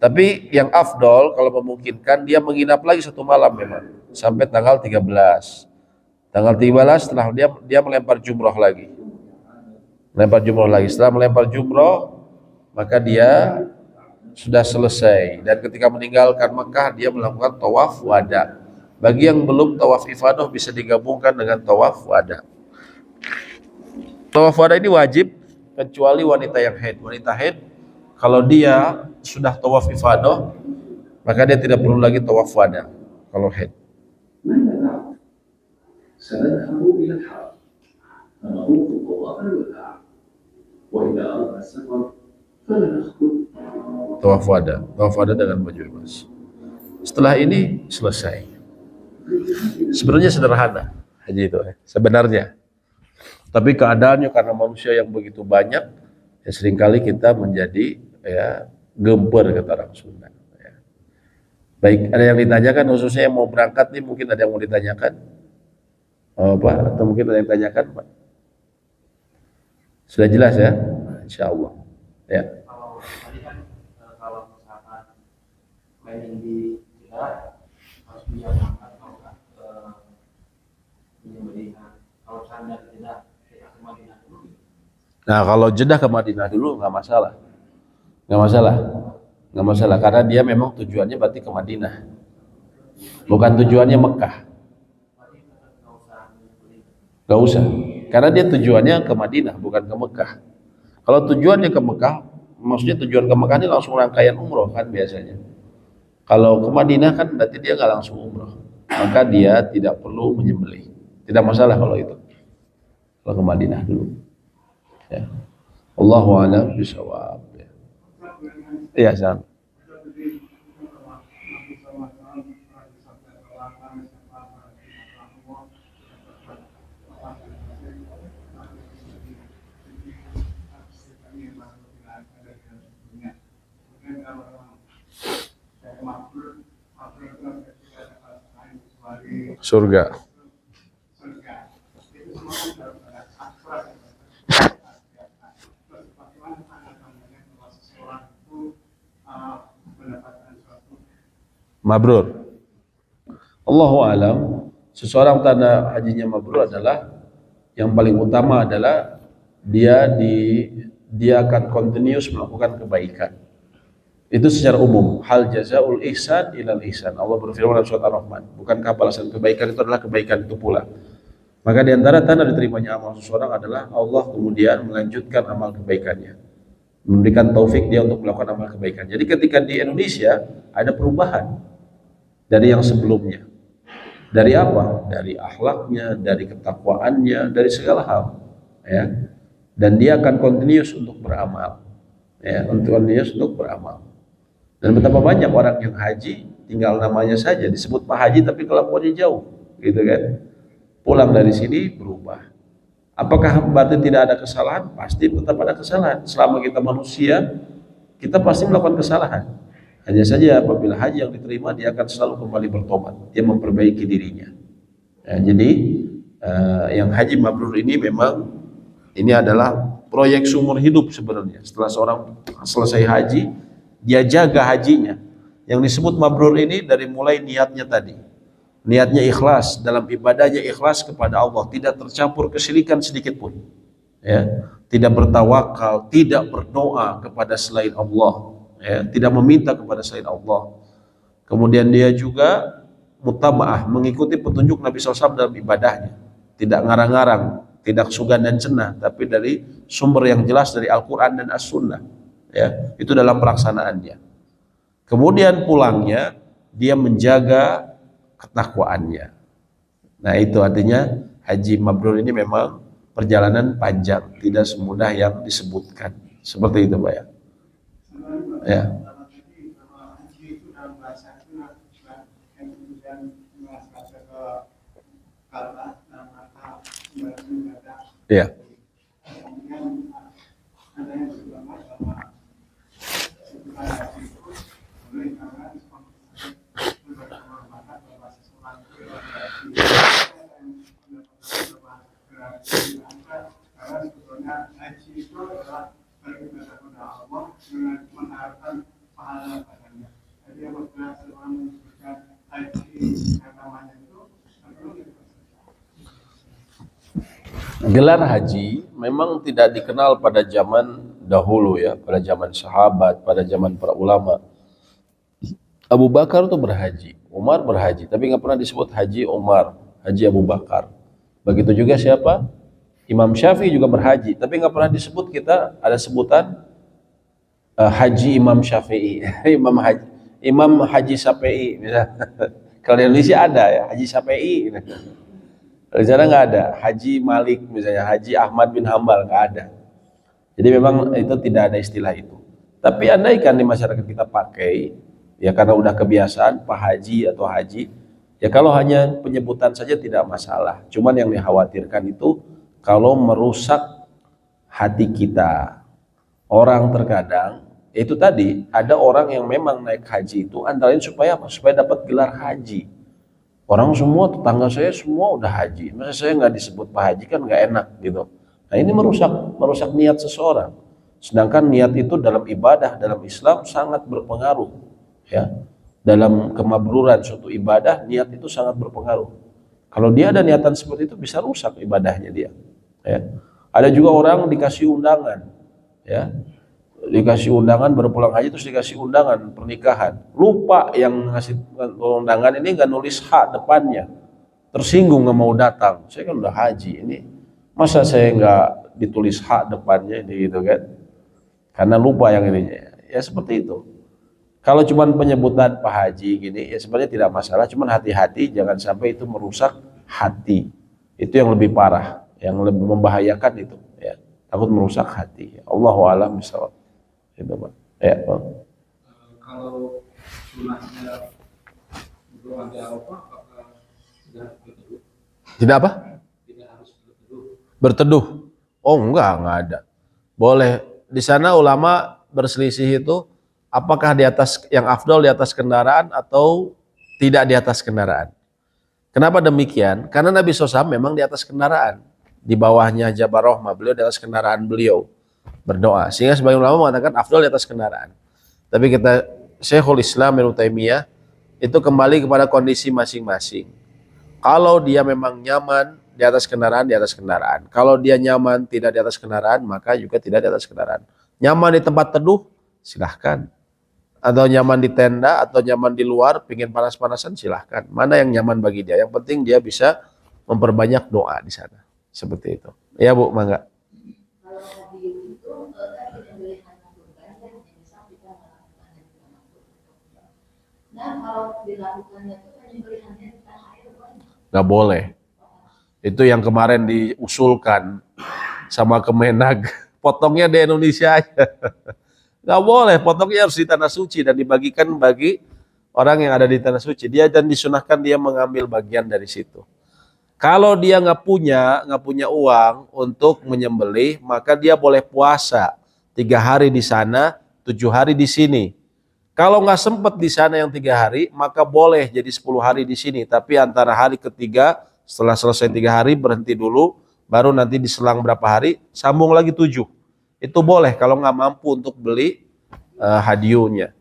Speaker 1: Tapi yang afdol kalau memungkinkan dia menginap lagi 1 malam memang sampai tanggal 13. Tanggal 13 setelah dia melempar jumroh lagi. Melempar jumroh lagi. Setelah melempar jumroh maka dia sudah selesai, dan ketika meninggalkan Mekah dia melakukan tawaf wada. Bagi yang belum tawaf ifadah bisa digabungkan dengan tawaf wada. Tawaf wada ini wajib kecuali wanita yang haid. Wanita haid kalau dia sudah tawaf ifadah, maka dia tidak perlu lagi tawaf wada kalau haid.
Speaker 3: ماذا نعمل؟ سنذهب إلى الحرم فنطوف طواف الوداع وإذا أردنا السفر فلا نخرج.
Speaker 1: Tawaf wada dengan baju emas. Setelah ini selesai. Sebenarnya sederhana haji itu sebenarnya. Tapi keadaannya karena manusia yang begitu banyak, ya seringkali kita menjadi ya gemper kata orang Sunda. Ya. Baik, ada yang ditanyakan khususnya yang mau berangkat nih, mungkin ada yang mau ditanyakan, Pak, atau mungkin ada yang ditanyakan, Pak. Sudah jelas ya, Insya Allah. Ya.
Speaker 4: Kalau tadi kan kalau misalkan planning di kita harus punya berangkat kalau nggak punya Madinah. Kalau misalnya tidak kita ke Madinah dulu.
Speaker 1: Nah, kalau Jeddah ke Madinah dulu nggak masalah. Nggak masalah karena dia memang tujuannya berarti ke Madinah, bukan tujuannya Mekah. Nggak usah, karena dia tujuannya ke Madinah bukan ke Mekah. Kalau tujuannya ke Mekah, maksudnya tujuan ke Mekah ini langsung rangkaian umroh kan biasanya. Kalau ke Madinah kan berarti dia nggak langsung umroh, maka dia tidak perlu menyembelih. Tidak masalah kalau itu. Kalau ke Madinah dulu. Ya. Allahu a'lam bishawab. Iya, Sam. Surga. Mabrur. Allahu alam, seseorang tanda hajinya mabrur adalah yang paling utama adalah dia akan continuous melakukan kebaikan. Itu secara umum. Hal jazaul ihsan ilal ihsan. Allah berfirman dalam surat Ar-Rahman, bukankah balasan kebaikan itu adalah kebaikan itu pula. Maka di antara tanda diterimanya amal seseorang adalah Allah kemudian melanjutkan amal kebaikannya, memberikan taufik dia untuk melakukan amal kebaikan. Jadi ketika di Indonesia ada perubahan dari yang sebelumnya. Dari apa? Dari akhlaknya, dari ketakwaannya, dari segala hal. Ya. Dan dia akan continuous untuk beramal. Ya, continuous untuk beramal. Dan betapa banyak orang yang haji tinggal namanya saja disebut Pak Haji tapi kelakuannya jauh, gitu kan? Pulang dari sini berubah. Apakah berarti tidak ada kesalahan? Pasti tetap ada kesalahan. Selama kita manusia, kita pasti melakukan kesalahan. Hanya saja apabila haji yang diterima, dia akan selalu kembali bertobat. Dia memperbaiki dirinya. Ya, jadi yang haji mabrur ini memang ini adalah proyek seumur hidup sebenarnya. Setelah seorang selesai haji, dia jaga hajinya. Yang disebut mabrur ini dari mulai niatnya tadi. Niatnya ikhlas, dalam ibadahnya ikhlas kepada Allah, tidak tercampur kesyirikan sedikit pun. Ya, tidak bertawakal, tidak berdoa kepada selain Allah. Ya, tidak meminta kepada selain Allah. Kemudian dia juga mutaba'ah, mengikuti petunjuk Nabi SAW dalam ibadahnya. Tidak ngarang-ngarang, tidak sugan dan cenah, tapi dari sumber yang jelas dari Al-Quran dan As-Sunnah. Ya, itu dalam pelaksanaannya. Kemudian pulangnya dia menjaga ketakwaannya. Nah itu artinya haji mabrur ini memang perjalanan panjang, tidak semudah yang disebutkan. Seperti itu, Pak ya. Ya. Iya. Gelar haji memang tidak dikenal pada zaman dahulu ya, pada zaman sahabat, pada zaman para ulama. Abu Bakar tuh berhaji, Umar berhaji, tapi nggak pernah disebut haji Umar, haji Abu Bakar. Begitu juga siapa? Imam Syafi'i juga berhaji, tapi nggak pernah disebut kita ada sebutan haji Imam Syafi'i, Imam Haji Syafi'i. Kalau di Indonesia ada ya, Haji Syafi'i. Di sana nggak ada, Haji Malik misalnya, Haji Ahmad bin Hambal nggak ada. Jadi memang itu tidak ada istilah itu. Tapi andaikan di masyarakat kita pakai, ya karena udah kebiasaan Pak Haji atau Haji, ya kalau hanya penyebutan saja tidak masalah. Cuman yang dikhawatirkan itu kalau merusak hati kita. Orang terkadang itu tadi ada orang yang memang naik haji itu antara lain supaya apa? Supaya dapat gelar haji. Orang semua tetangga saya semua udah haji, masa saya nggak disebut Pak Haji kan nggak enak gitu. Nah ini merusak niat seseorang. Sedangkan niat itu dalam ibadah, dalam Islam sangat berpengaruh, ya. Dalam kemabruran suatu ibadah, niat itu sangat berpengaruh. Kalau dia ada niatan seperti itu bisa rusak ibadahnya dia. Ya. Ada juga orang dikasih undangan, ya. Dikasih undangan berpulang haji terus dikasih undangan pernikahan, lupa yang ngasih undangan ini nggak nulis hak depannya, tersinggung nggak mau datang. Saya kan udah haji ini, masa saya nggak ditulis hak depannya ini gitu kan, karena lupa yang ininya. Ya seperti itu. Kalau cuma penyebutan Pak Haji gini ya sebenarnya tidak masalah, cuman hati-hati jangan sampai itu merusak hati. Itu yang lebih parah, yang lebih membahayakan itu ya, takut merusak hati. Allahu a'lam bishawab. Itu Pak. Ya, Pak.
Speaker 4: Kalau sunahnya berdoa di Arafah, apakah tidak berteduh?
Speaker 1: Tidak apa?
Speaker 4: Tidak harus berteduh.
Speaker 1: Berteduh? Oh enggak ada. Boleh. Di sana ulama berselisih itu apakah di atas yang afdol di atas kendaraan atau tidak di atas kendaraan. Kenapa demikian? Karena Nabi SAW memang di atas kendaraan. Di bawahnya Jabal Rahmah, beliau di atas kendaraan beliau berdoa. Sehingga sebagian ulama mengatakan afdol di atas kendaraan. Tapi kita Syekhul Islam Ibnu Taimiyah itu kembali kepada kondisi masing-masing. Kalau dia memang nyaman di atas kendaraan, di atas kendaraan. Kalau dia nyaman tidak di atas kendaraan, maka juga tidak di atas kendaraan. Nyaman di tempat teduh, silahkan. Atau nyaman di tenda, atau nyaman di luar, pingin panas-panasan, silahkan. Mana yang nyaman bagi dia. Yang penting dia bisa memperbanyak doa di sana. Seperti itu. Ya Bu, mangga. Nggak boleh. Itu yang kemarin diusulkan sama Kemenag. Potongnya di Indonesia aja. Nggak boleh, potongnya harus di tanah suci dan dibagikan bagi orang yang ada di tanah suci. Dia dan disunahkan dia mengambil bagian dari situ. Kalau dia nggak punya uang untuk menyembelih, maka dia boleh puasa 3 hari di sana, 7 hari di sini. Kalau nggak sempat di sana yang 3 hari, maka boleh jadi 10 hari di sini. Tapi antara hari ketiga, setelah selesai 3 hari berhenti dulu, baru nanti diselang berapa hari, sambung lagi 7. Itu boleh kalau nggak mampu untuk beli hadiahnya.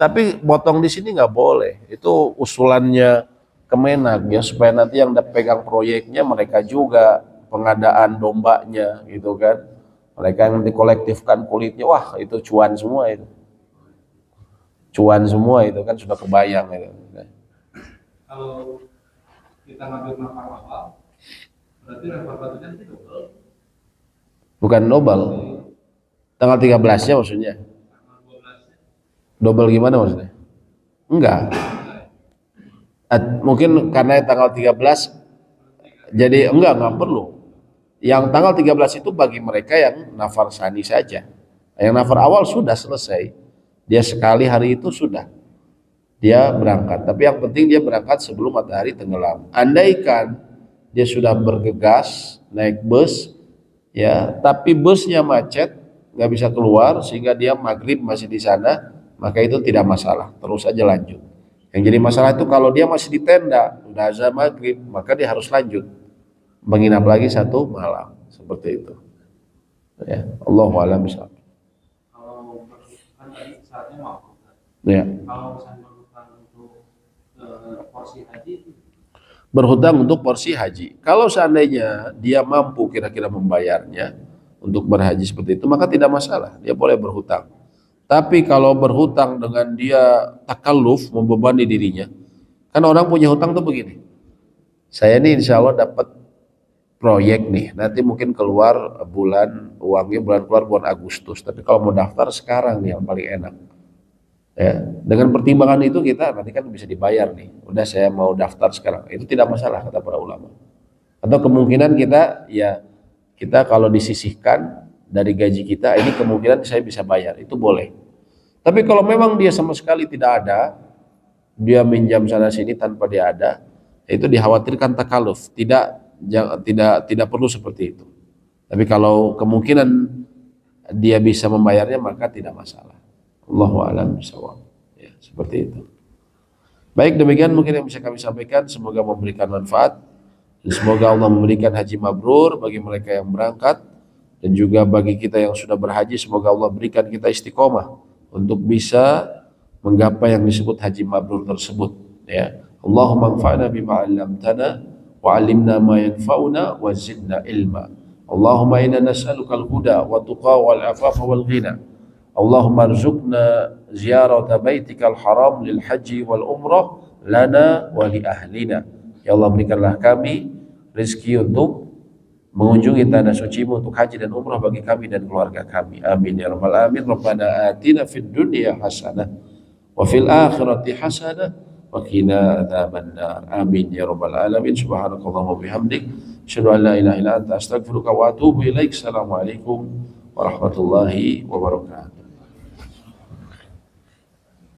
Speaker 1: Tapi potong di sini nggak boleh. Itu usulannya Kemenag ya, supaya nanti yang pegang proyeknya mereka juga, pengadaan dombanya gitu kan. Mereka yang dikolektifkan kulitnya, wah itu cuan semua itu. Cuan semua itu kan sudah kebayang itu.
Speaker 4: Kalau kita ngambil nafkah awal, berarti nafkah batinnya itu double.
Speaker 1: Bukan double. Tanggal 13-nya maksudnya.
Speaker 4: Tanggal 12-nya.
Speaker 1: Double gimana maksudnya? Enggak. Mungkin karena tanggal 13 jadi enggak perlu. Yang tanggal 13 itu bagi mereka yang nafar sani saja. Yang nafar awal sudah selesai. Dia sekali hari itu sudah. Dia berangkat. Tapi yang penting dia berangkat sebelum matahari tenggelam. Andaikan dia sudah bergegas naik bus, ya, tapi busnya macet, nggak bisa keluar sehingga dia maghrib masih di sana, maka itu tidak masalah. Terus aja lanjut. Yang jadi masalah itu kalau dia masih di tenda, udah azan maghrib, maka dia harus lanjut. Menginap lagi 1 malam seperti itu. Ya, Allahu a'lam bishawab.
Speaker 4: Kalau kan tadi syaratnya mampu.
Speaker 1: Ya.
Speaker 4: Kalau misalnya berhutang untuk porsi haji,
Speaker 1: Berhutang untuk porsi haji. Kalau seandainya dia mampu kira-kira membayarnya untuk berhaji seperti itu, maka tidak masalah. Dia boleh berhutang. Tapi kalau berhutang dengan dia takalluf, membebani dirinya, kan orang punya hutang tuh begini. Saya nih insya Allah dapat proyek nih, nanti mungkin keluar uangnya bulan keluar bulan Agustus, tapi kalau mau daftar sekarang nih yang paling enak. Ya, dengan pertimbangan itu kita nanti kan bisa dibayar nih. Udah saya mau daftar sekarang, itu tidak masalah kata para ulama. Atau kemungkinan kita kalau disisihkan dari gaji kita, ini kemungkinan saya bisa bayar, itu boleh. Tapi kalau memang dia sama sekali tidak ada, dia minjam sana sini tanpa dia ada, itu dikhawatirkan takaluf. Tidak perlu seperti itu. Tapi kalau kemungkinan dia bisa membayarnya, maka tidak masalah. Allahu a'lam bishawab. Ya, seperti itu. Baik, demikian mungkin yang bisa kami sampaikan. Semoga memberikan manfaat dan semoga Allah memberikan haji mabrur bagi mereka yang berangkat dan juga bagi kita yang sudah berhaji. Semoga Allah berikan kita istiqomah untuk bisa menggapai yang disebut haji mabrur tersebut. Ya, Allahumma anfa'na bima 'allamtana wa'allimna ma yanfa'una wa zidna ilma. Allahumma inna nas'aluka al-huda wa tuqa wal afafa wal ghina. Allahumma arzuqna ziyarata baitikal haram lil haji wal umrah lana wa li ahlina. Ya Allah, berikanlah kami rezeki untuk mengunjungi tanah suci-Mu untuk haji dan umrah bagi kami dan keluarga kami. Amin ya rabbal alamin. Rabbana atina fid dunya hasanah wa fil akhirati hasanah wa qina adzabannar. Amin ya rabbal alamin. Subhanakallahumma bihamdik, asyhadu an la ilaha illa anta, astaghfiruka wa atubu ilaik. Assalamualaikum warahmatullahi wabarakatuh.